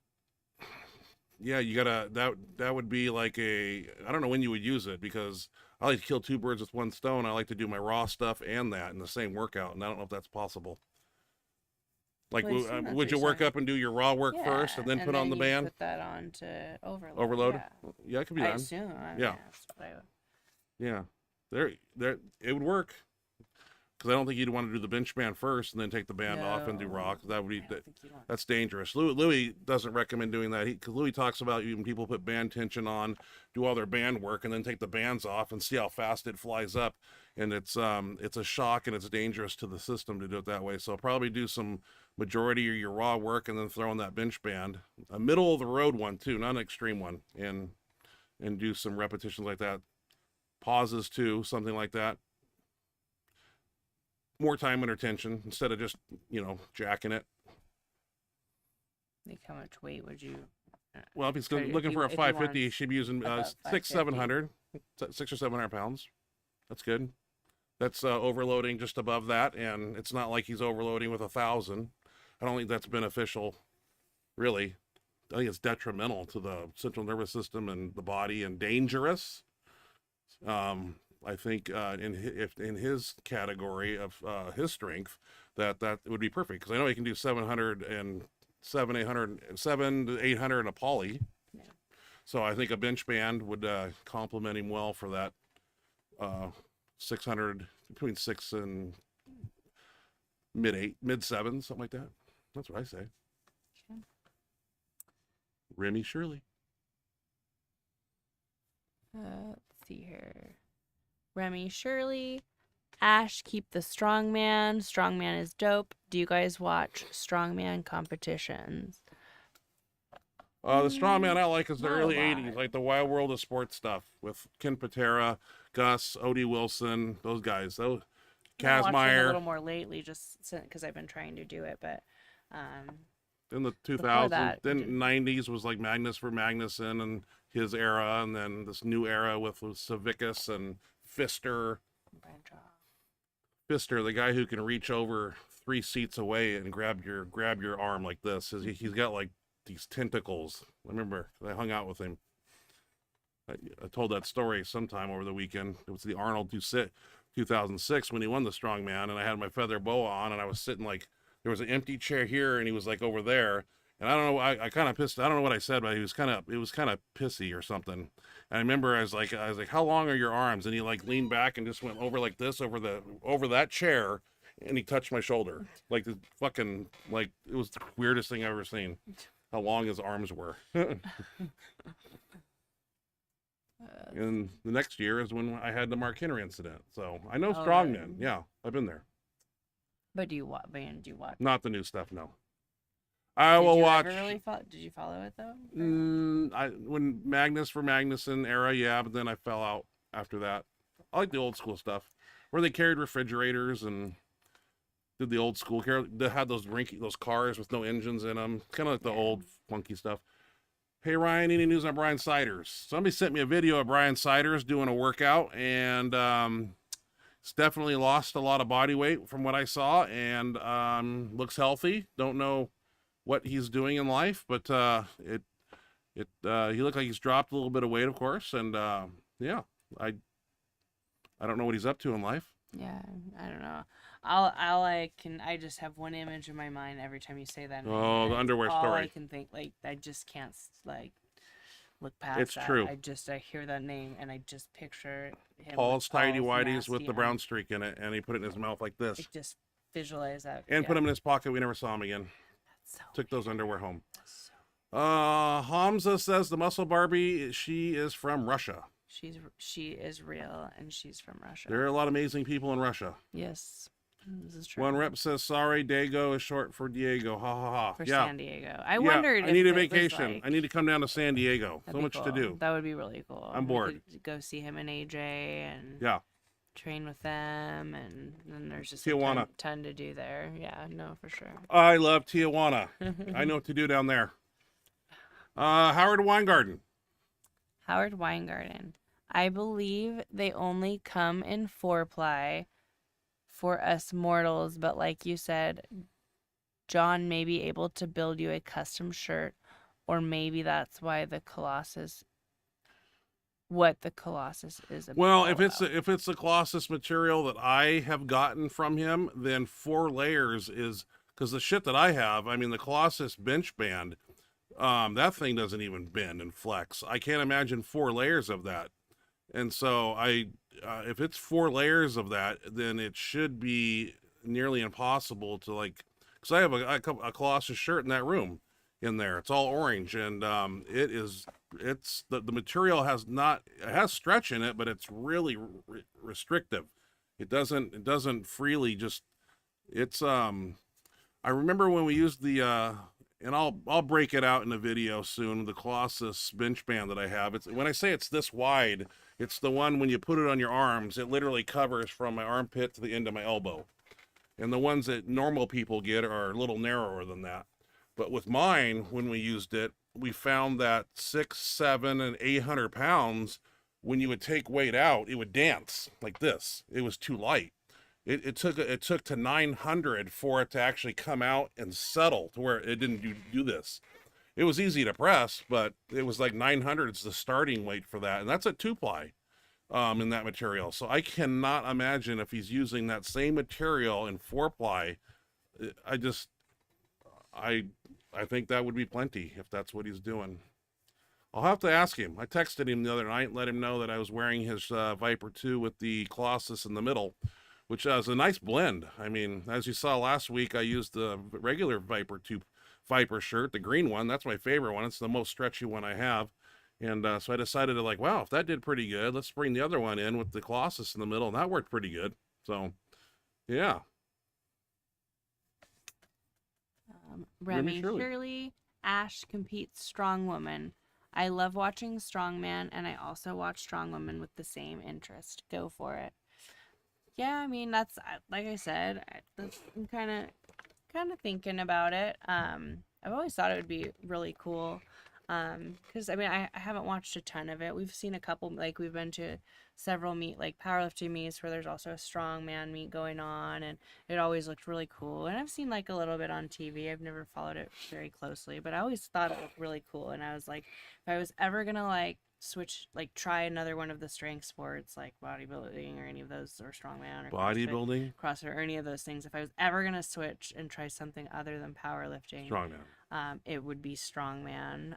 yeah, you gotta that would be like I don't know when you would use it because I like to kill two birds with one stone. I like to do my raw stuff and that in the same workout, and I don't know if that's possible. Like, Well, I assume that's would what you you're work saying. up and do your raw work first, and then put on the you band? Put that on to overload. Overload? Yeah, Yeah, it could be I done. assume. Yeah. That's what I would. Yeah, there, it would work. Because I don't think you'd want to do the bench band first and then take the band off and do raw. Because that would be that's dangerous. Louis doesn't recommend doing that. Because Louis talks about when people put band tension on, do all their band work, and then take the bands off and see how fast it flies up. And it's a shock and it's dangerous to the system to do it that way. So I'll probably do some majority of your raw work and then throw in that bench band, a middle of the road one too, not an extreme one, and do some repetitions like that. Pauses too, something like that. More time under tension instead of just, jacking it. Like, how much weight would you? Well, if he's looking for a 550, he should be using 600 or 700 pounds. That's good. That's overloading just above that, and it's not like he's overloading with 1,000. I don't think that's beneficial, really. I think it's detrimental to the central nervous system and the body, and dangerous. I think in his category of his strength, that would be perfect, because I know he can do 700 and 7 to 800 in a poly. Yeah. So I think a bench band would complement him well for that. 600, between 6 and mid 7, something like that. That's what I say. Okay. Remy Shirley. Let's see here. Remy Shirley. Ash, keep the Strongman. Strongman is dope. Do you guys watch Strongman competitions? The Strongman I like is the early 80s, like the Wild World of Sports stuff with Ken Patera, Gus, Odie Wilson, those guys. Those Kazmaier. A little more lately, just because I've been trying to do it, but in the 2000s, then 90s was like Magnus for Magnuson and his era, and then this new era with Savickas and Pfister. Pfister, the guy who can reach over 3 seats away and grab your arm like this. He's got like these tentacles. I remember I hung out with him. I told that story sometime over the weekend. It was the Arnold 2006 when he won the Strongman, and I had my feather boa on, and I was sitting like, there was an empty chair here, and he was like over there. And I don't know, I kind of pissed. I don't know what I said, but it was kind of pissy or something. And I remember I was like, how long are your arms? And he like leaned back and just went over like this over that chair, and he touched my shoulder. Like the fucking, like, it was the weirdest thing I've ever seen. How long his arms were. And the next year is when I had the Mark Henry incident. So I know Strongman. Yeah, I've been there. But do you watch? Not the new stuff, no. I will watch. Did you follow it though? When Magnus for Magnuson era, yeah, but then I fell out after that. I like the old school stuff, where they carried refrigerators and did the old school. They had those cars with no engines in them, kind of like the old funky stuff. Hey Ryan, any news on Brian Siders? Somebody sent me a video of Brian Siders doing a workout, and he's definitely lost a lot of body weight from what I saw, and looks healthy. Don't know what he's doing in life, but he looked like he's dropped a little bit of weight, of course, and yeah, I don't know what he's up to in life. Yeah, I don't know. I just have one image in my mind every time you say that. Oh, the underwear story. All I can think, like, I just can't like look past it's that. True. I hear that name and I just picture him. Paul's tidy whities with the brown streak in it, and he put it in his mouth like this. Just visualize that. And put him in his pocket. We never saw him again. That's so Took those underwear home. That's Hamza says the muscle Barbie, she is from Russia. She is real, and she's from Russia. There are a lot of amazing people in Russia. Yes, this is true. One rep says, sorry, Dago is short for Diego. Ha ha ha. For San Diego. I wondered if I need a it was vacation. like... I need to come down to San Diego. So much to do. That would be really cool. I'm bored. We could go see him and AJ and train with them, and then there's just Tijuana. A ton to do there. Yeah, no, for sure. I love Tijuana. I know what to do down there. Howard Weingarten. Howard Weingarten. I believe they only come in 4-ply for us mortals, but like you said, John may be able to build you a custom shirt, or maybe that's why the Colossus, what the Colossus is about. Well, if it's the Colossus material that I have gotten from him, then 4 layers is Because the shit that I have, I mean, the Colossus bench band, that thing doesn't even bend and flex. I can't imagine 4 layers of that. And so if it's 4 layers of that, then it should be nearly impossible to like, because I have a Colossus shirt in that room in there. It's all orange, and it's the material it has stretch in it, but it's really restrictive. It doesn't freely just, it's I remember when we used the and I'll break it out in a video soon, the Colossus bench band that I have. It's, when I say it's this wide, it's the one when you put it on your arms, it literally covers from my armpit to the end of my elbow. And the ones that normal people get are a little narrower than that. But with mine, when we used it, we found that 600, 700, and 800 pounds, when you would take weight out, it would dance like this. It was too light. It took to 900 for it to actually come out and settle to where it didn't do this. It was easy to press, but it was like 900 is the starting weight for that, and that's a 2-ply in that material. So I cannot imagine if he's using that same material in 4-ply. I think that would be plenty if that's what he's doing. I'll have to ask him. I texted him the other night and let him know that I was wearing his Viper 2 with the Colossus in the middle, which is a nice blend. I mean, as you saw last week, I used the regular Viper 2 Viper shirt, the green one. That's my favorite one. It's the most stretchy one I have. And so I decided to like, wow, if that did pretty good, let's bring the other one in with the Colossus in the middle. And that worked pretty good. So, yeah. Remy Shirley, Ash competes strong woman. I love watching Strongman, and I also watch Strong Women with the same interest. Go for it. Yeah, I mean, that's, like I said, I'm kind of thinking about it. I've always thought it would be really cool. Because, I mean, I haven't watched a ton of it. We've seen a couple, like, we've been to several powerlifting meets where there's also a strongman meet going on, and it always looked really cool. And I've seen, like, a little bit on TV. I've never followed it very closely, but I always thought it looked really cool. And I was like, if I was ever gonna, like, switch, like, try another one of the strength sports, like bodybuilding or any of those, or strongman or bodybuilding, CrossFit, or any of those things, if I was ever gonna switch and try something other than powerlifting, strongman, it would be strongman.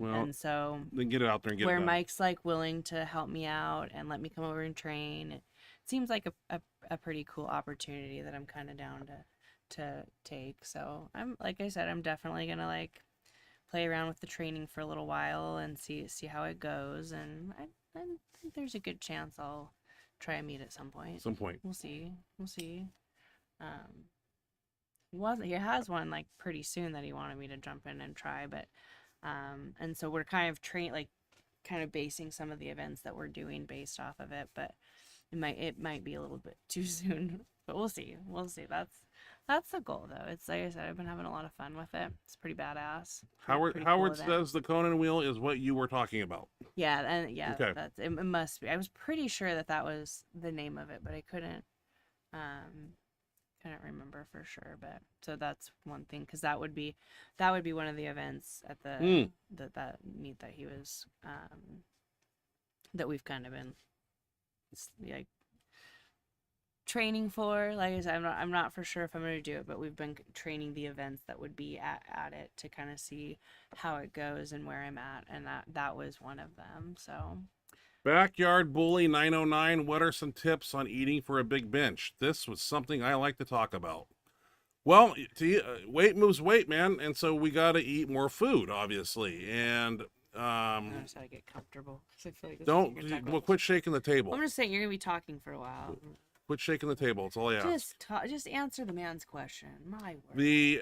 Well, and so then get it out there and get where it done. Mike's like willing to help me out and let me come over and train, it seems like a pretty cool opportunity that I'm kind of down to take. So I'm, like I said, I'm definitely gonna like play around with the training for a little while and see how it goes. And I think there's a good chance I'll try a meet at some point. We'll see. He has one like pretty soon that he wanted me to jump in and try, but and so we're kind of basing some of the events that we're doing based off of it, but it might be a little bit too soon, but we'll see. That's the goal, though. It's like I said, I've been having a lot of fun with it. It's pretty badass. Howard says the Conan wheel is what you were talking about. Yeah, and yeah, okay. it must be. I was pretty sure that was the name of it, but I couldn't remember for sure. But so that's one thing, because that would be one of the events at the that meet that he was that we've kind of been like training for. Like I said, I'm not for sure if I'm going to do it, but we've been training the events that would be at it to kind of see how it goes and where I'm at, and that was one of them. So Backyard Bully 909, what are some tips on eating for a big bench? This was something I like to talk about. Well, weight moves weight, man, and so we got to eat more food, obviously. And I just gotta get comfortable. I feel like quit shaking the table. I'm gonna say you're gonna be talking for a while. Quit shaking the table. It's all I ask. Just answer the man's question. My word. The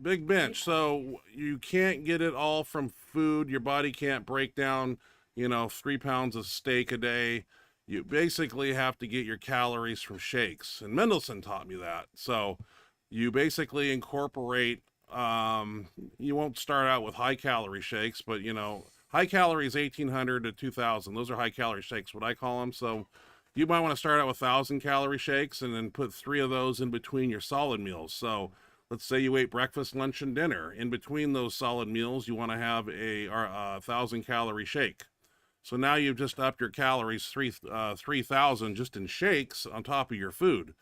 big bench. So you can't get it all from food. Your body can't break down, 3 pounds of steak a day. You basically have to get your calories from shakes. And Mendelsohn taught me that. So you basically incorporate, you won't start out with high calorie shakes, but high calories 1,800 to 2,000. Those are high calorie shakes, what I call them. So you might want to start out with 1,000 calorie shakes and then put 3 of those in between your solid meals. So let's say you ate breakfast, lunch, and dinner. In between those solid meals, you want to have a 1,000 calorie shake. So now you've just upped your calories 3,000 just in shakes on top of your food.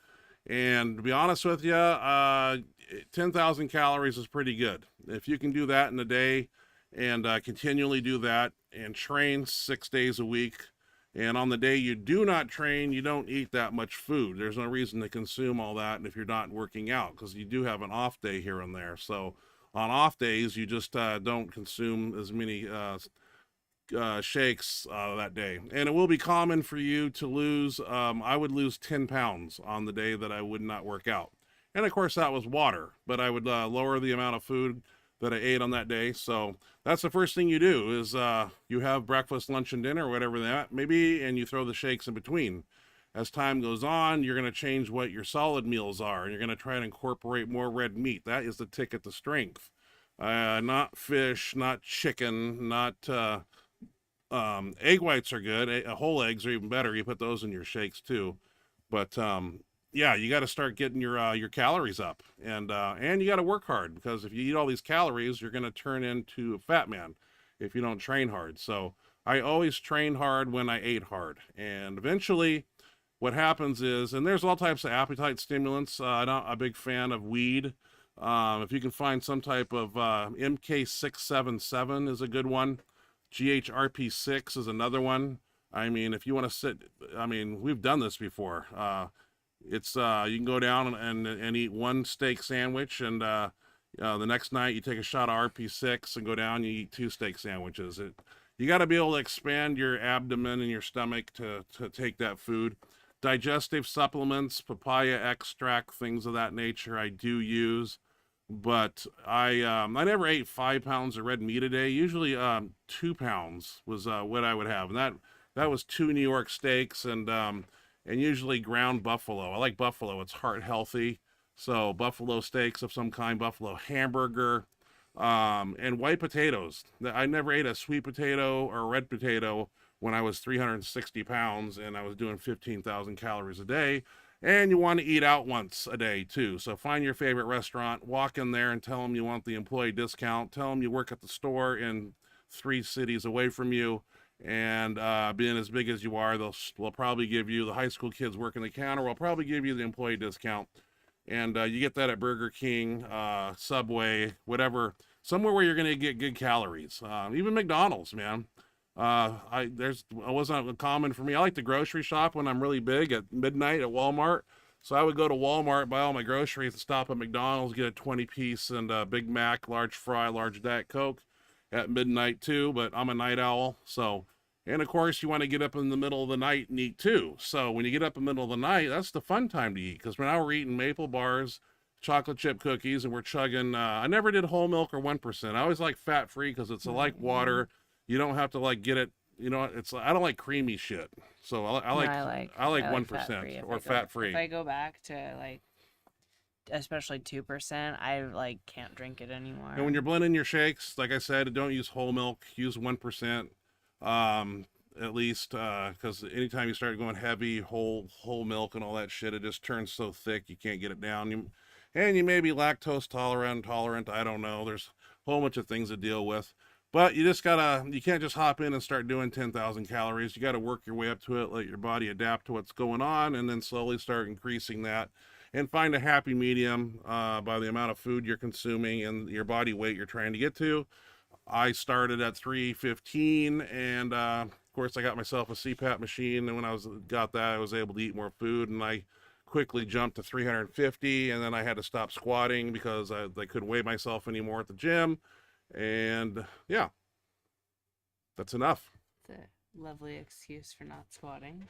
And to be honest with you, 10,000 calories is pretty good. If you can do that in a day and continually do that and train 6 days a week, and on the day you do not train, you don't eat that much food. There's no reason to consume all that if you're not working out, because you do have an off day here and there. So on off days, you just don't consume as many shakes that day. And it will be common for you to lose, I would lose 10 pounds on the day that I would not work out. And of course that was water, but I would lower the amount of food that I ate on that day. So that's the first thing you do is you have breakfast, lunch, and dinner, whatever that may be, and you throw the shakes in between. As time goes on, you're going to change what your solid meals are, and you're going to try and incorporate more red meat. That is the ticket to strength. Not fish, not chicken, not egg whites are good. Whole eggs are even better. You put those in your shakes too. But yeah, you got to start getting your calories up, and you got to work hard, because if you eat all these calories, you're going to turn into a fat man if you don't train hard. So I always train hard when I ate hard, and eventually what happens is, and there's all types of appetite stimulants. I'm not a big fan of weed. If you can find some type of MK677 is a good one. GHRP6 is another one. I mean, if you want to sit, I mean, we've done this before. It's you can go down and eat one steak sandwich, and the next night you take a shot of RP6 and go down and you eat 2 steak sandwiches. You got to be able to expand your abdomen and your stomach to take that food. Digestive supplements, papaya extract, things of that nature I do use. But I never ate 5 pounds of red meat a day. Usually 2 pounds was what I would have, and that was 2 New York steaks and usually ground buffalo. I like buffalo; it's heart healthy. So buffalo steaks of some kind, buffalo hamburger, and white potatoes. I never ate a sweet potato or a red potato when I was 360 pounds and I was doing 15,000 calories a day. And you want to eat out once a day too. So find your favorite restaurant, walk in there and tell them you want the employee discount. Tell them you work at the store in 3 cities away from you. And being as big as you are, they'll probably give you, the high school kids working the counter will probably give you the employee discount. And you get that at Burger King, Subway, whatever, somewhere where you're going to get good calories. Even McDonald's, man. It wasn't common for me. I like to grocery shop when I'm really big at midnight at Walmart. So I would go to Walmart, buy all my groceries, and stop at McDonald's, get a 20-piece and a Big Mac, large fry, large Diet Coke at midnight too. But I'm a night owl, so, and of course you want to get up in the middle of the night and eat too. So when you get up in the middle of the night, that's the fun time to eat, because now we're eating maple bars, chocolate chip cookies, and we're chugging. I never did whole milk or 1%. I always like fat free, because it's like water. You don't have to like get it. You know, it's, I don't like creamy shit. So I like 1% or fat free. If I go back to like, especially 2%, I like can't drink it anymore. And when you're blending your shakes, like I said, don't use whole milk. Use 1%, at least, because anytime you start going heavy, whole milk and all that shit, it just turns so thick you can't get it down. And you may be lactose tolerant. I don't know. There's a whole bunch of things to deal with. But you can't just hop in and start doing 10,000 calories. You got to work your way up to it, let your body adapt to what's going on, and then slowly start increasing that, and find a happy medium by the amount of food you're consuming and your body weight you're trying to get to. I started at 315, and of course I got myself a CPAP machine, and when I got that, I was able to eat more food, and I quickly jumped to 350, and then I had to stop squatting because I couldn't weigh myself anymore at the gym. And yeah, that's enough. It's a lovely excuse for not squatting.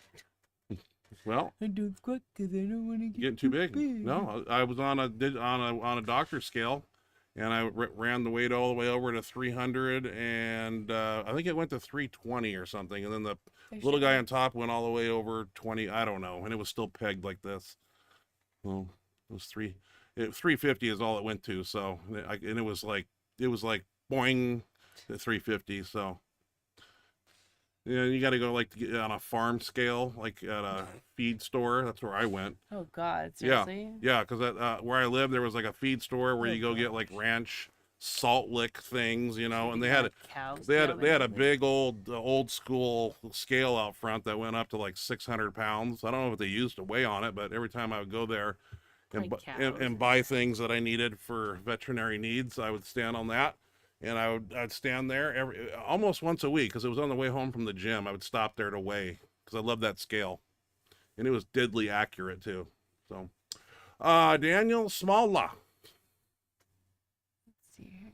Well, I don't squat because I don't want to get too big. No, I was on a doctor scale, and I ran the weight all the way over to 300, and I think it went to 320 or something, and then the little guy on top went all the way over 20. I don't know, and it was still pegged like this. Well, it was 350 is all it went to. So, and it was like boing at 350. So yeah, you got to go like on a farm scale, like at a feed store. That's where I went. Oh God, seriously? Yeah, because where I live there was like a feed store where you go get like ranch salt lick things, you know, and they had cows. they had a big old school scale out front that went up to like 600 pounds. I don't know what they used to weigh on it, but every time I would go there and, Like and buy things that I needed for veterinary needs, I would stand on that. And I'd stand there almost once a week because it was on the way home from the gym. I would stop there to weigh because I love that scale, and it was deadly accurate too. So, Daniel Smalla. Let's see here.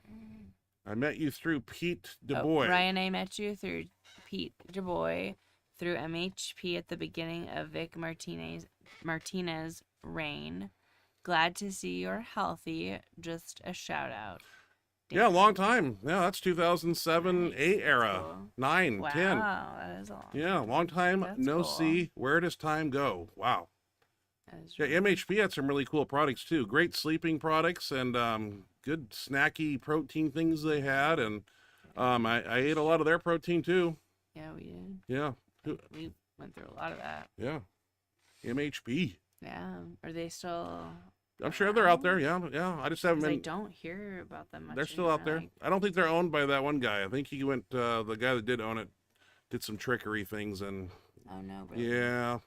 I met you through Pete DuBois. Ryan, I met you through Pete DuBois through MHP at the beginning of Vic Martinez reign. Glad to see you're healthy. Just a shout out. Yeah, long time. Yeah, that's 2007, Nice. 8 era. Cool. 9, Wow, 10. that is a long Yeah, long time. That's No cool. see. Where does time go? Wow. That is Yeah, really- MHP had some really cool products too. Great sleeping products and good snacky protein things they had. And I ate a lot of their protein too. Yeah, we did. Yeah. We went through a lot of that. Yeah. MHP. Yeah. Are they still? I'm sure they're out there. Yeah. Yeah. I just haven't 'Cause I been. don't hear about them much. They're still out there. like- I don't think they're owned by that one guy. I think he went, the guy that did own it did some trickery things and Oh no. But yeah.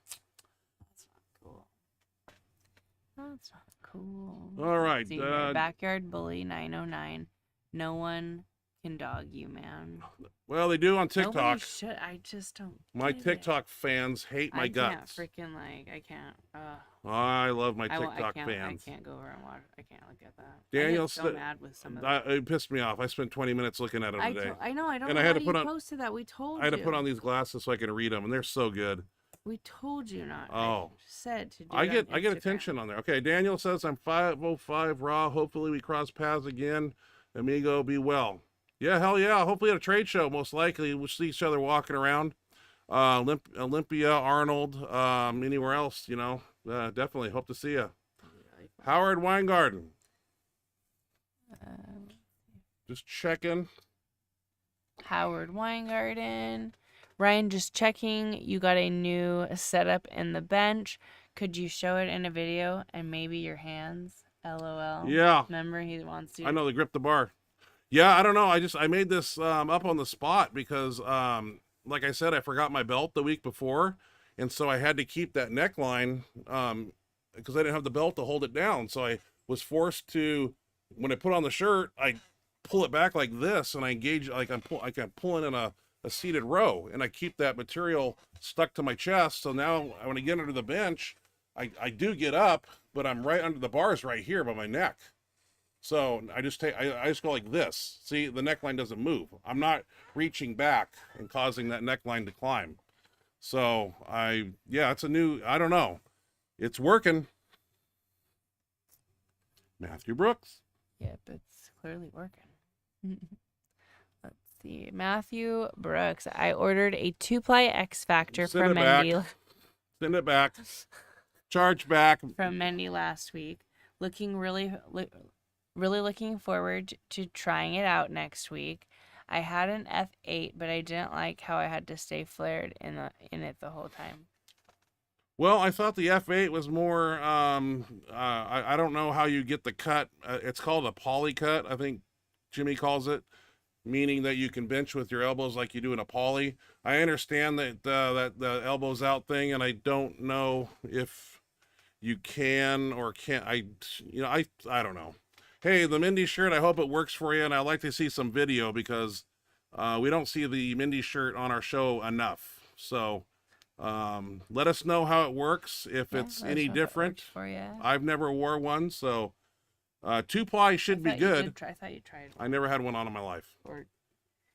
That's not cool. That's not cool. All right. See, my backyard bully 909. No one can dog you, man. Well, they do on Nobody TikTok. should. I just don't. My get it. TikTok fans hate my I guts. can't freaking I can't. I love my I TikTok can't, fans. I can't go over and watch. I can't look at that. Daniel I get so said- mad with some of them. It pissed me off. I spent 20 minutes looking at them today. I know. I don't And know I had how to put you on- posted that. We told you. I had to put on these glasses so I can read them, and they're so good. We told you not. Oh. I said to do. I it get on I get Instagram. attention on there. Okay, Daniel says I'm 505 raw. Hopefully we cross paths again. Amigo, be well. Yeah, hell yeah. Hopefully at a trade show, most likely. We'll see each other walking around. Olympia, Arnold, anywhere else, you know. Definitely hope to see you. Howard Weingarten. Just checking. Howard Weingarten. Ryan, just checking. You got a new setup in the bench. Could you show it in a video and maybe your hands? LOL. Yeah. Remember, he wants to. I know they grip the bar. Yeah, I don't know. I made this up on the spot because like I said, I forgot my belt the week before, and so I had to keep that neckline because I didn't have the belt to hold it down. So I was forced to, when I put on the shirt, I pull it back like this, and I engage like I'm pulling in a seated row, and I keep that material stuck to my chest. So now when I get under the bench, I do get up, but I'm right under the bars right here by my neck. So I just go like this. See, the neckline doesn't move. I'm not reaching back and causing that neckline to climb. So it's a new, I don't know. It's working. Matthew Brooks. Yep, it's clearly working. Let's see. Matthew Brooks. I ordered a 2-ply X Factor Send from it back. Mendy. Send it back. Charge back. From Mendy last week. Really looking forward to trying it out next week. I had an F8, but I didn't like how I had to stay flared in it the whole time. Well, I thought the F8 was more, I don't know how you get the cut. It's called a poly cut, I think Jimmy calls it, meaning that you can bench with your elbows like you do in a poly. I understand that the elbows out thing, and I don't know if you can or can't. I don't know. Hey, the Mindy shirt, I hope it works for you, and I'd like to see some video because we don't see the Mindy shirt on our show enough. So let us know how it works, if it's let us any know if it different. works for you. I've never wore one, so 2-ply should be good. I thought you tried I one. never had one on in my life. Or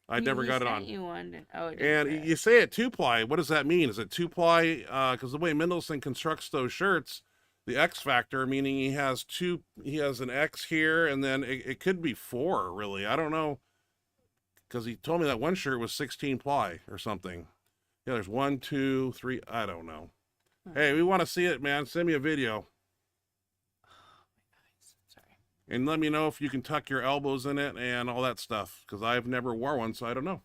I never got it on. You one. It didn't And fit. you say it 2-ply. What does that mean? Is it 2-ply? Because the way Mendelsohn constructs those shirts, the X Factor, meaning he has an X here, and then it could be 4, really. I don't know, because he told me that one shirt was 16-ply or something. Yeah, there's 1, 2, 3. I don't know. Hey, we want to see it, man. Send me a video. Sorry. And let me know if you can tuck your elbows in it and all that stuff, because I've never wore one, so I don't know.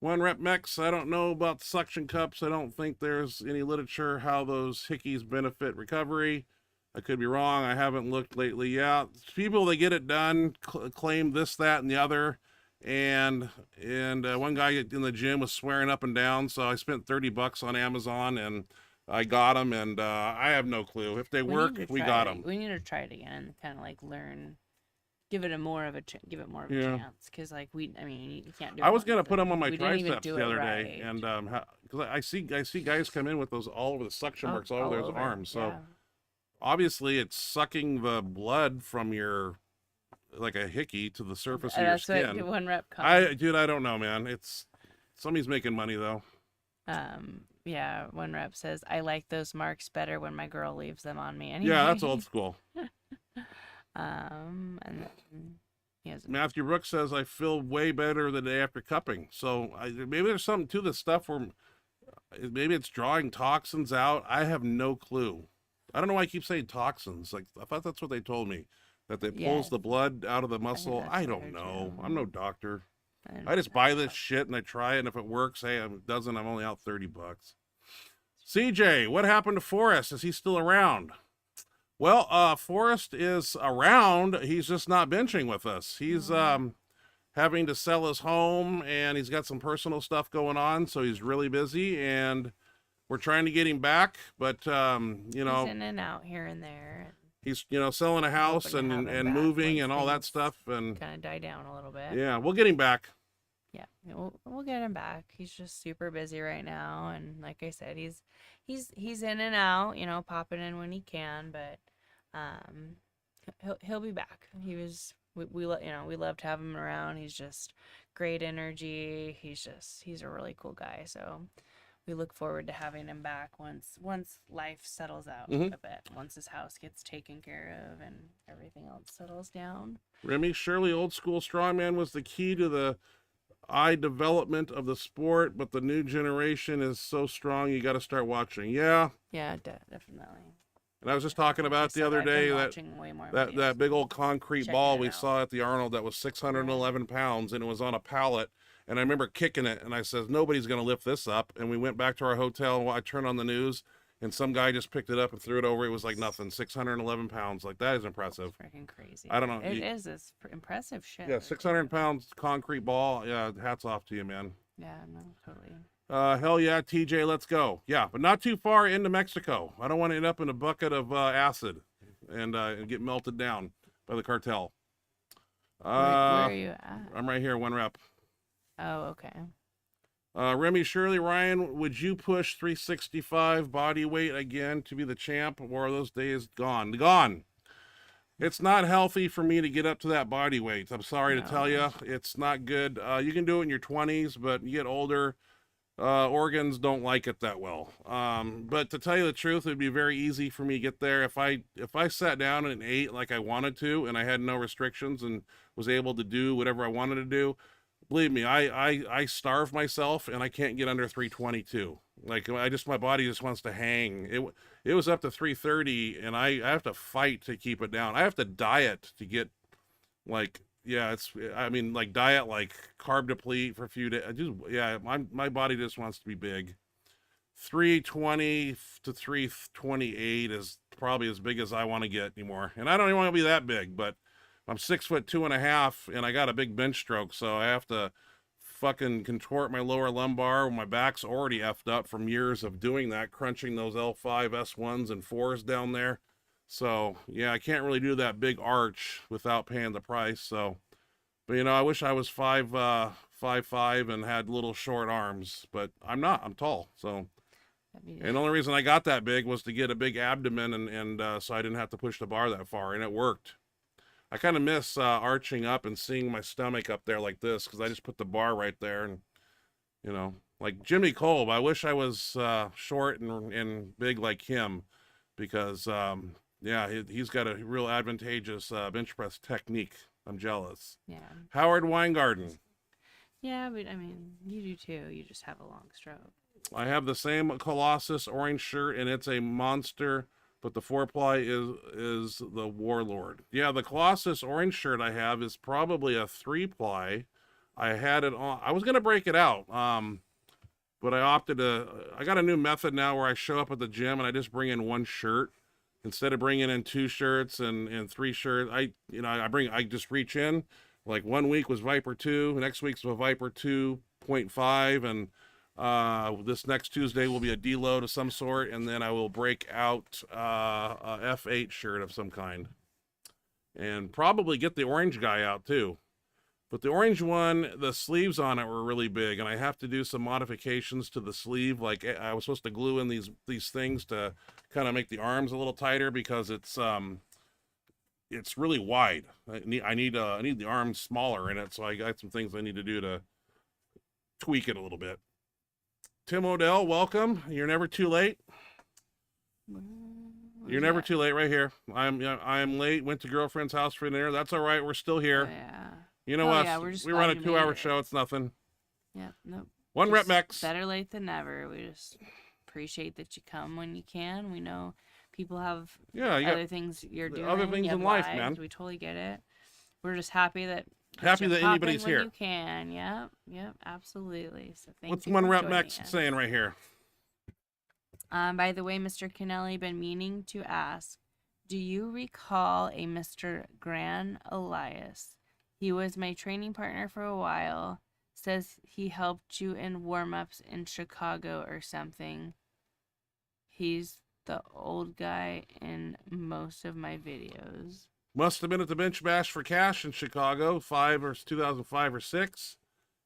One Rep Mex, I don't know about suction cups. I don't think there's any literature how those hickeys benefit recovery. I could be wrong. I haven't looked lately. Yeah, people that get it done claim this, that, and the other. And one guy in the gym was swearing up and down. So I spent $30 on Amazon and I got them. And I have no clue if they work. We got them. We need to try it again and kind of like learn. Give it more of a chance, because like I mean, you can't do. I was gonna put them on my triceps the other day, and because I see guys come in with those all over the suction marks all over those arms. So obviously, it's sucking the blood from your like a hickey to the surface of your skin. That's what 1 rep. I don't know, man. It's somebody's making money though. Yeah, 1 rep says I like those marks better when my girl leaves them on me. Anyway. Yeah, that's old school. And then Matthew Brooks says I feel way better the day after cupping. So maybe there's something to this stuff where maybe it's drawing toxins out. I have no clue. I don't know why I keep saying toxins. Like I thought that's what they told me, that it pulls the blood out of the muscle. I don't know. I'm no doctor. I just buy this shit and I try it, and if it works, hey, if it doesn't, I'm only out $30. CJ, what happened to Forrest? Is he still around? Well, Forrest is around. He's just not benching with us. He's having to sell his home, and he's got some personal stuff going on, so he's really busy, and we're trying to get him back, but, he's in and out here and there. He's, selling a house and moving and all that stuff, and kind of die down a little bit. Yeah, we'll get him back. Yeah, we'll get him back. He's just super busy right now, and like I said, he's in and out, popping in when he can, but he'll be back. We love to have him around. He's just great energy. He's a really cool guy. So we look forward to having him back once life settles out a bit. Once his house gets taken care of and everything else settles down. Remy Shirley, old school strongman was the key to the eye development of the sport, but the new generation is so strong. You got to start watching. Yeah, definitely. And I was just talking about the other day that big old concrete ball we saw at the Arnold that was 611 pounds, and it was on a pallet. And I remember kicking it, and I said, nobody's going to lift this up. And we went back to our hotel, and I turned on the news, and some guy just picked it up and threw it over. It was like nothing, 611 pounds. Like, that is impressive. Freaking crazy. I don't know. It's impressive shit. Yeah, 600 pounds concrete ball. Yeah, hats off to you, man. Yeah, no, totally. Hell yeah, TJ, let's go. Yeah, but not too far into Mexico. I don't want to end up in a bucket of acid and get melted down by the cartel. Where are you at? I'm right here, 1 rep. Oh, okay. Remy Shirley, Ryan, would you push 365 body weight again to be the champ, or are those days gone? Gone. It's not healthy for me to get up to that body weight. I'm sorry to tell you. It's not good. You can do it in your 20s, but you get older, organs don't like it that well. But to tell you the truth, it'd be very easy for me to get there. If I sat down and ate like I wanted to, and I had no restrictions and was able to do whatever I wanted to do, believe me, I starve myself and I can't get under 322. Like my body just wants to hang. It was up to 330 and I have to fight to keep it down. I have to diet to get like, diet, like carb deplete for a few days. My body just wants to be big. 320 to 328 is probably as big as I want to get anymore. And I don't even want to be that big, but I'm 6'2.5" and I got a big bench stroke, so I have to fucking contort my lower lumbar. My back's already effed up from years of doing that, crunching those L5, S1s, and 4s down there. So yeah, I can't really do that big arch without paying the price. So, but I wish I was 5'5" and had little short arms, but I'm not. I'm tall. So, and the only reason I got that big was to get a big abdomen, and so I didn't have to push the bar that far, and it worked. I kind of miss arching up and seeing my stomach up there like this, because I just put the bar right there, and like Jimmy Kolb. I wish I was short and big like him, because he's got a real advantageous bench press technique. I'm jealous. Yeah. Howard Weingarten. Yeah, but I mean, you do too. You just have a long stroke. I have the same Colossus orange shirt, and it's a monster. But the 4-ply is the Warlord. Yeah, the Colossus orange shirt I have is probably a 3-ply. I had it on. I was gonna break it out, but I opted to. I got a new method now where I show up at the gym and I just bring in one shirt, instead of bringing in 2 shirts and 3 shirts, I just reach in. Like 1 week was Viper 2, next week's a Viper 2.5, and this next Tuesday will be a deload of some sort, and then I will break out a F8 shirt of some kind, and probably get the orange guy out too. But the orange one, the sleeves on it were really big, and I have to do some modifications to the sleeve. Like I was supposed to glue in these things to kind of make the arms a little tighter, because it's really wide. I need the arms smaller in it, so I got some things I need to do to tweak it a little bit. Tim Odell, welcome. You're never too late. You're never too late. Right here. I'm late. Went to girlfriend's house for dinner. That's all right. We're still here. Oh, yeah. You know what? Yeah, we run a 2-hour show. It's nothing. Yeah. Nope. One rep max. Better late than never. We just appreciate that you come when you can. We know people have other things you're doing. Other things in life, man. We totally get it. We're just happy that anybody's here. You can. Yep, absolutely. So thank What's you one for rep joining max us. saying right here? By the way, Mr. Kennelly, been meaning to ask, do you recall a Mr. Gran Elias? He was my training partner for a while. Says he helped you in warm-ups in Chicago or something. He's the old guy in most of my videos. Must have been at the Bench Bash for Cash in Chicago, 2005 or 6.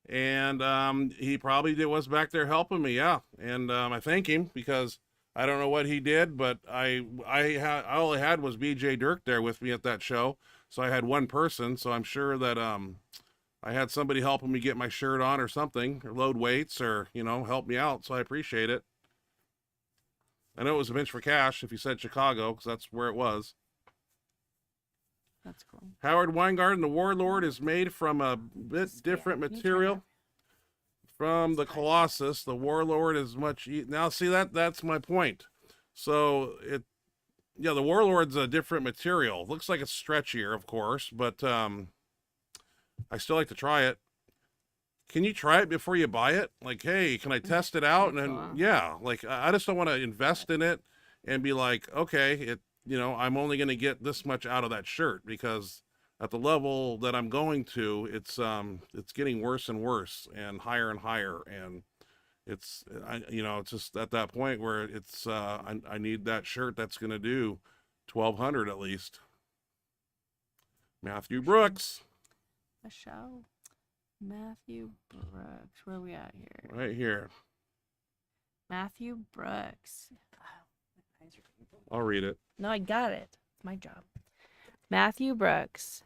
And he probably was back there helping me, yeah. And I thank him, because I don't know what he did, but I all I had was BJ Dirk there with me at that show. So I had one person, so I'm sure that I had somebody helping me get my shirt on or something, or load weights, or, help me out. So I appreciate it. I know it was a Bench for Cash if you said Chicago, because that's where it was. That's cool. Howard Weingarten, the Warlord is made from a bit different material from the Colossus. The Warlord is much now. See, that's my point. So the Warlord's a different material. Looks like it's stretchier, of course, but I still like to try it. Can you try it before you buy it? Like, hey, can I test it out? And then, like, I just don't want to invest in it and be like, okay, I'm only going to get this much out of that shirt, because at the level that I'm going to, it's getting worse and worse and higher, and it's just at that point where it's I need that shirt that's going to do 1,200 at least. Matthew Brooks. A show. Matthew Brooks. Where are we at here? Right here. Matthew Brooks. I'll read it. No, I got it. It's my job. Matthew Brooks.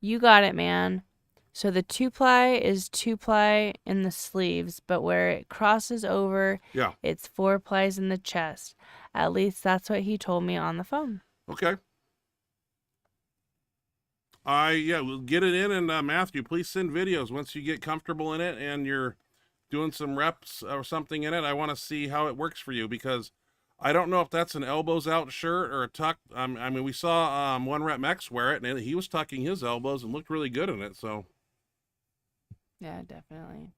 You got it, man. So the 2-ply is 2-ply in the sleeves, but where it crosses over, it's 4 plies in the chest. At least that's what he told me on the phone. Okay. We'll get it in, and Matthew, please send videos once you get comfortable in it and you're doing some reps or something in it. I want to see how it works for you, because I don't know if that's an elbows out shirt or a tuck. We saw One Rep Mex wear it, and he was tucking his elbows and looked really good in it. So yeah, definitely.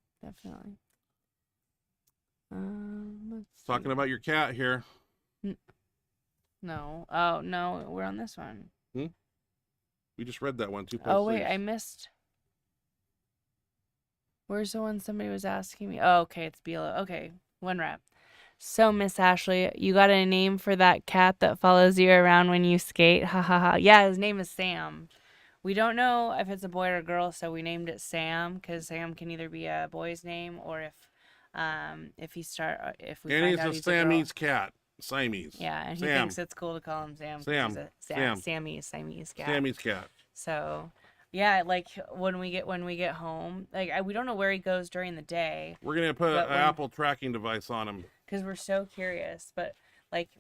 Talking about your cat here. No. Oh no, we're on this one. We just read that one too. Oh wait, I missed. Where's the one somebody was asking me? Oh, okay, it's Bila. Okay, 1 rep. So, Miss Ashley, you got a name for that cat that follows you around when you skate? Ha ha ha. Yeah, his name is Sam. We don't know if it's a boy or a girl, so we named it Sam, because Sam can either be a boy's name or if we find out he's a Siamese cat. Siamese. Yeah, and he Sam. thinks it's cool to call him Sam. Sam. Siamese cat. Siamese cat. So, yeah, like when we get home, like we don't know where he goes during the day. We're gonna put an Apple tracking device on him because we're so curious. But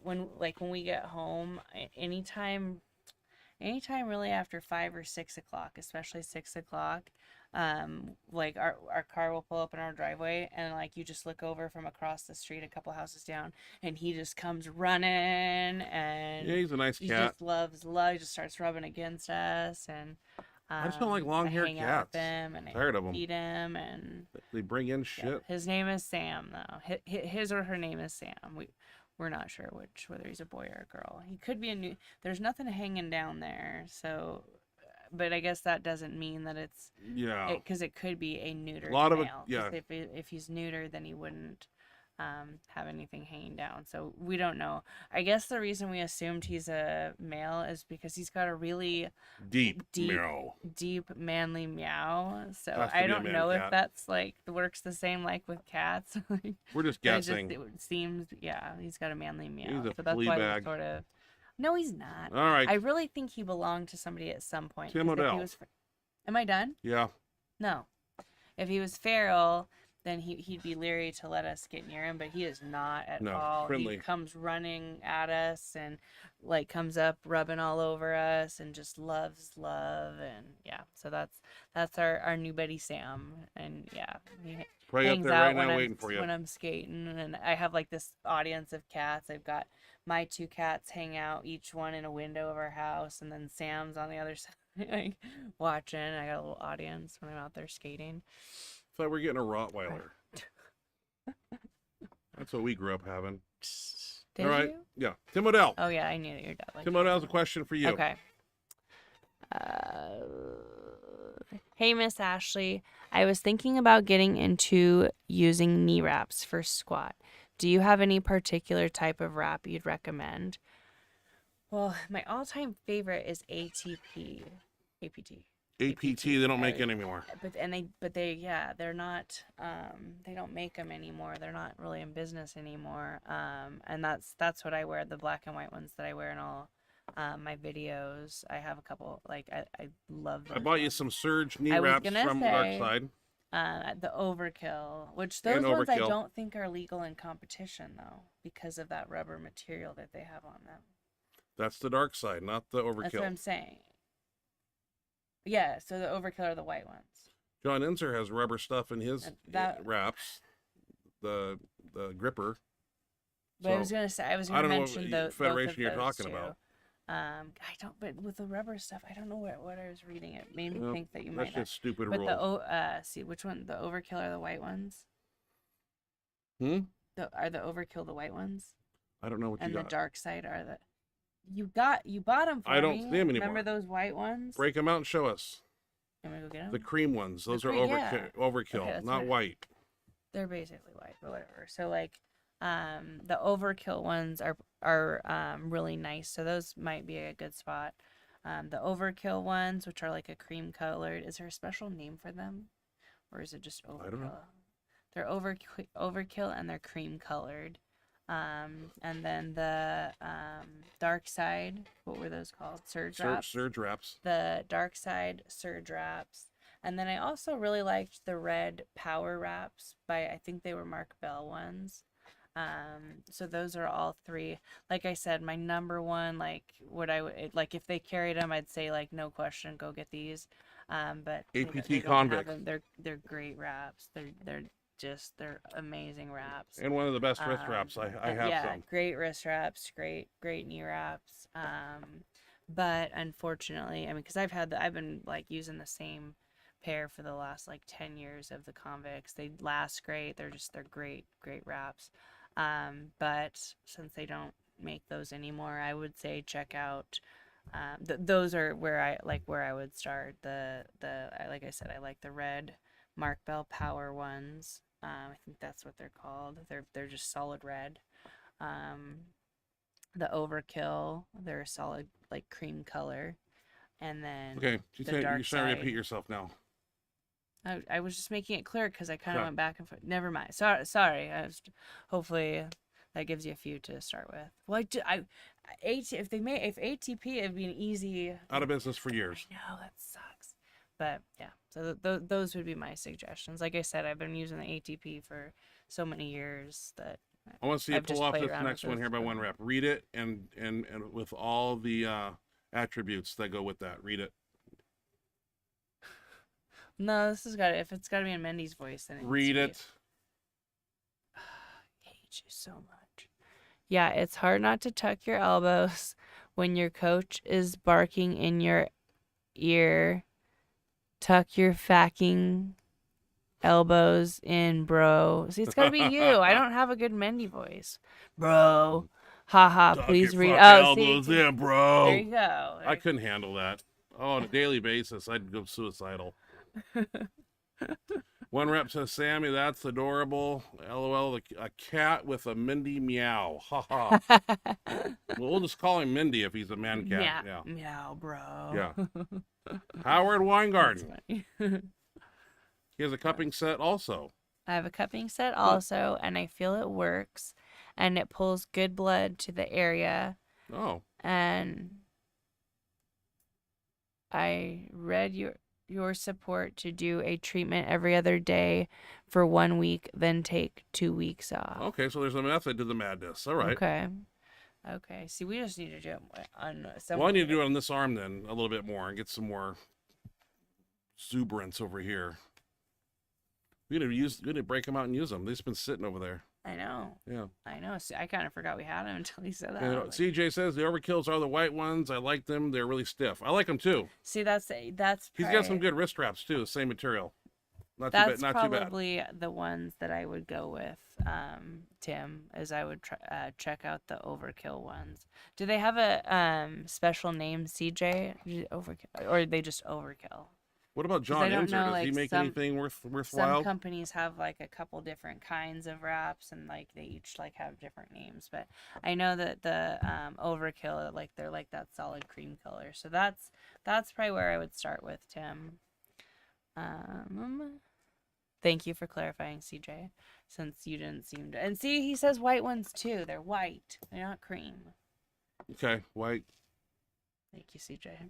when we get home, anytime really after 5 or 6 o'clock, especially 6 o'clock, our car will pull up in our driveway, and you just look over from across the street a couple houses down, and he just comes running, and he's a nice cat. He just loves love. He just starts rubbing against us, and I just don't like I long-haired hang out with cats. him and Tired I of 'em. feed him, and They bring in yeah. shit. His name is Sam, though. His or her name is Sam. We're not sure whether he's a boy or a girl. He could be a new. There's nothing hanging down there, so. But I guess that doesn't mean that it's. Yeah. Because it could be a neutered A lot of it, male. yeah. If he's neutered, then he wouldn't have anything hanging down. So we don't know. I guess the reason we assumed he's a male is because he's got a really Deep meow. deep manly meow. So Has to I be a don't man know cat. if that's like works the same like with cats. Like, We're just but guessing. it seems, yeah, he's got a manly meow. He's a So that's flea why bag. we sort of. No, he's not. All right. I really think he belonged to somebody at some point. Tim 'cause if he Odell. was Am I done? Yeah. No. If he was feral, then he'd be leery to let us get near him, but he is not at No, all. friendly. He comes running at us and like comes up rubbing all over us and just loves love, and yeah. So that's our new buddy Sam, and yeah, he Probably up hangs there out right when now I'm waiting for you. when I'm skating, and I have like this audience of cats. I've got my two cats hang out, each one in a window of our house, and then Sam's on the other side, like watching. I got a little audience when I'm out there skating. Thought we were getting a Rottweiler. That's what we grew up having. Did All right. you? Yeah. Tim Odell. Oh yeah, I knew that your dad liked Tim Odell's a question for you. Okay. Hey, Miss Ashley. I was thinking about getting into using knee wraps for squat. Do you have any particular type of wrap you'd recommend? Well, my all-time favorite is ATP. APT. APT, they don't make it anymore. They're not, they don't make them anymore. They're not really in business anymore. And that's what I wear, the black and white ones that I wear in all my videos. I have a couple, like, I love those I bought you ones. some Surge knee I was wraps gonna from say, Darkside. The Overkill, which those And ones I Overkill. don't think are legal in competition, though, because of that rubber material that they have on them. That's the Darkside, not the Overkill. That's what I'm saying. Yeah, so the Overkill are the white ones. John Inser has rubber stuff in his That- wraps. The gripper. But So, I was gonna I don't know mention what both federation of you're those talking two. about. I don't. But with the rubber stuff, I don't know what I was reading. It made me Well, think that you That's might not. just stupid But rules. see which one? The Overkill are the white ones. Hmm? Are the Overkill the white ones? I don't know what And you the got. Dark Side are the. You bought them for me. I don't see 'em anymore. Remember those white ones? Break them out and show us. You want me to go get them? The cream ones. Those are cream- yeah. overkill, Okay, that's not what- white. They're basically white, but whatever. So like, the Overkill ones are really nice. So those might be a good spot. The Overkill ones, which are like a cream colored, is there a special name for them, or is it just Overkill? I don't know. They're Overkill and they're cream colored. And then the Dark Side, what were those called? Surge wraps. Surge wraps. The Dark Side Surge wraps. And then I also really liked the red Power wraps by, I think they were Mark Bell ones. So those are all three. Like I said, my number one, like like if they carried them, I'd say like no question, go get these. But APT they don't have Convict. them. They're great wraps. They're amazing wraps. And one of the best wrist wraps. I have yeah, some. great wrist wraps, great knee wraps. But unfortunately, I mean, because I've been like using the same pair for the last like 10 years of the Convicts. They last great. They're great wraps. But since they don't make those anymore, I would say check out. Those are where I would start. Like I said, I like the red Mark Bell Power ones. I think that's what they're called. They're just solid red. The Overkill, they're a solid like cream color. And then Okay, you're Dark trying to Side. repeat yourself now. I was just making it clear because I kind of Okay. went back and forth. Never mind. Sorry. Hopefully that gives you a few to start with. Well, if ATP, it'd be an easy. Out of business for years. I know that sucks, but yeah. So those would be my suggestions. Like I said, I've been using the ATP for so many years that. I want to see you I've just pull off played this around next with one those here by for- one rep. Read it and with all the attributes that go with that. Read it. No, if it's got to be in Mendy's voice, then Read it. I hate you so much. Yeah, it's hard not to tuck your elbows when your coach is barking in your ear Tuck your fucking elbows in, bro. See, it's gotta be you. I don't have a good Mendy voice, bro. Haha. Tuck Please your read. fucking Oh, elbows see, in, bro. there you go. I couldn't handle that. Oh, on a daily basis, I'd go suicidal. One rep says, Sammy, that's adorable. LOL, a cat with a Mindy meow. Ha ha. Well, we'll just call him Mindy if he's a man cat. Yeah. Meow, bro. Yeah. Howard Weingarten. That's funny. He has a cupping set also. I have a cupping set also, and I feel it works, and it pulls good blood to the area. Oh. And I read your support to do a treatment every other day for 1 week, then take 2 weeks off. Okay, so there's a method to the madness. All right. Okay. See, we just need to do it on Well, I need to do it on this arm then a little bit more and get some more exuberance over here. We need to break them out and use them. They've just been sitting over there. I know. Yeah. I know. See, I kind of forgot we had them until he said that. And CJ says the overkills are the white ones. I like them. They're really stiff. I like them too. See, that's He's got some good wrist straps too. Same material. That's too bad. probably the ones that I would go with, Tim, as I would check out the overkill ones. Do they have a special name, CJ? Overkill, or are they just overkill? What about John Inzer? Does he make anything worthwhile? Some companies have like a couple different kinds of wraps, and like they each like have different names. But I know that the overkill, like they're like that solid cream color. So that's probably where I would start with, Tim. Thank you for clarifying, CJ, since you didn't seem to. And see, he says white ones too. They're white. They're not cream. Okay, white. Thank you, CJ.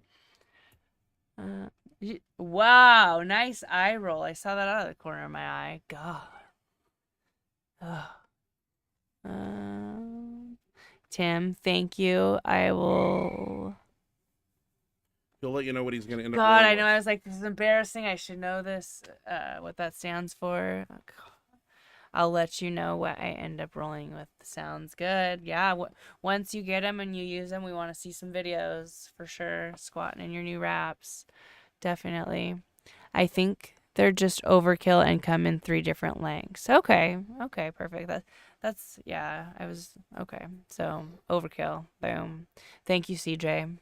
Wow, nice eye roll. I saw that out of the corner of my eye. God. Tim, thank you. I will. He'll let you know what he's going to end up. God, I know. I was like, this is embarrassing. I should know this. What that stands for. Oh, I'll let you know what I end up rolling with. Sounds good. Yeah. Once you get them and you use them, we want to see some videos for sure. Squatting in your new wraps. Definitely. I think they're just overkill and come in 3 different lengths. Okay. Perfect. That's yeah. I was okay. So overkill. Boom. Thank you, CJ.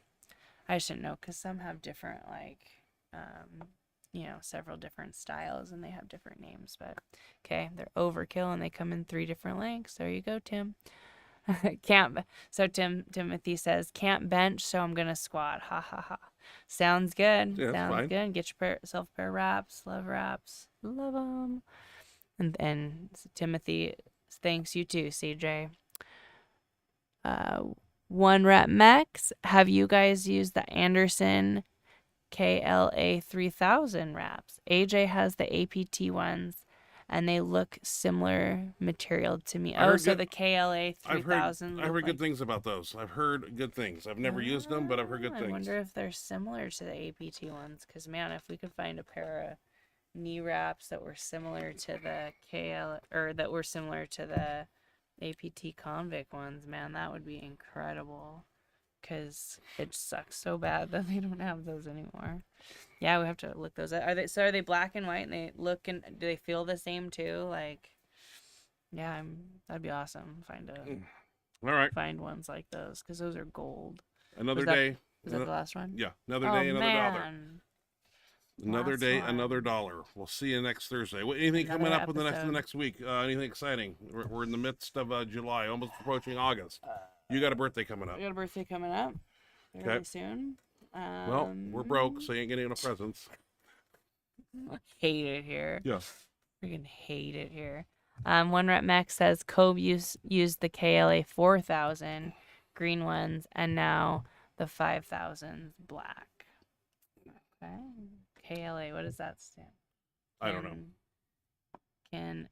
I shouldn't know because some have different several different styles and they have different names. But okay, they're overkill and they come in 3 different lengths. There you go, Tim. So Timothy says can't bench, so I'm gonna squat. Ha ha ha. Sounds good. Yeah, Sounds fine. good. Get yourself a pair of wraps. Love wraps. Love them. And Timothy thanks you too, CJ. 1 rep max. Have you guys used the Anderson KLA 3000 wraps? AJ has the APT ones, and they look similar material to me. The KLA 3000. I've heard good things about those. I've heard good things. I've never used them, but I've heard good things. I wonder if they're similar to the APT ones. Because, man, if we could find a pair of knee wraps that were similar to the that were similar to the APT convict ones, man, that would be incredible. Because it sucks so bad that they don't have those anymore. Yeah, we have to look those up. Are they black and white and they look and do they feel the same too? Like, yeah, that'd be awesome. All right. Find ones like those because those are gold. Another day. Was that the last one? Yeah, another day, another dollar. Another Last day, one. another dollar. We'll see you next Thursday. Anything Another coming up in the episode. next week? Anything exciting? We're in the midst of July, almost approaching August. You got a birthday coming up. I got a birthday coming up really soon. Well, we're broke, so you ain't getting no presents. I hate it here. Yeah. Freaking hate it here. 1 rep max says Cove used the KLA 4000 green ones and now the 5000 black. Okay. KLA, what does that stand? I don't know. Can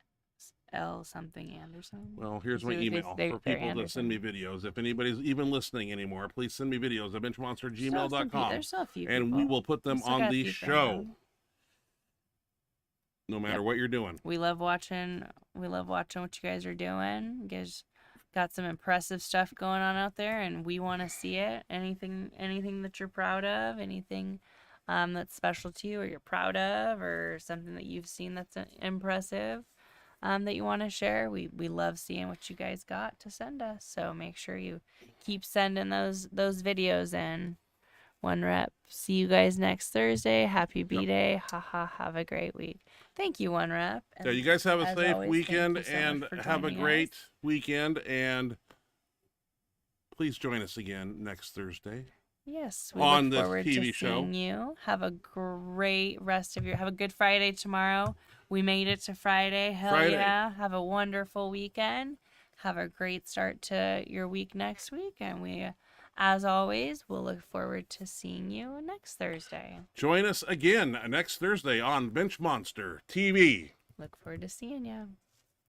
L something Anderson? Well, here's my email for people to send me videos. If anybody's even listening anymore, please send me videos at benchmonstergmail.com. There's still a few and people. we will put them on the show. No matter what you're doing. We love watching what you guys are doing. You guys got some impressive stuff going on out there and we want to see it. Anything that you're proud of, anything that's special to you or you're proud of, or something that you've seen that's impressive, that you want to share. We love seeing what you guys got to send us. So make sure you keep sending those videos in. One rep. See you guys next Thursday. Happy B-Day. Haha. Have a great week. Thank you, One Rep. Yeah, you guys have a as safe always, weekend thank you so and much for have a joining great us. weekend. And please join us again next Thursday. Yes, we on look this forward TV to show. seeing you. Have a great rest of have a good Friday tomorrow. We made it to Friday. Hell Friday. yeah. Have a wonderful weekend. Have a great start to your week next week. And we, as always, will look forward to seeing you next Thursday. Join us again next Thursday on Benchmonster TV. Look forward to seeing you.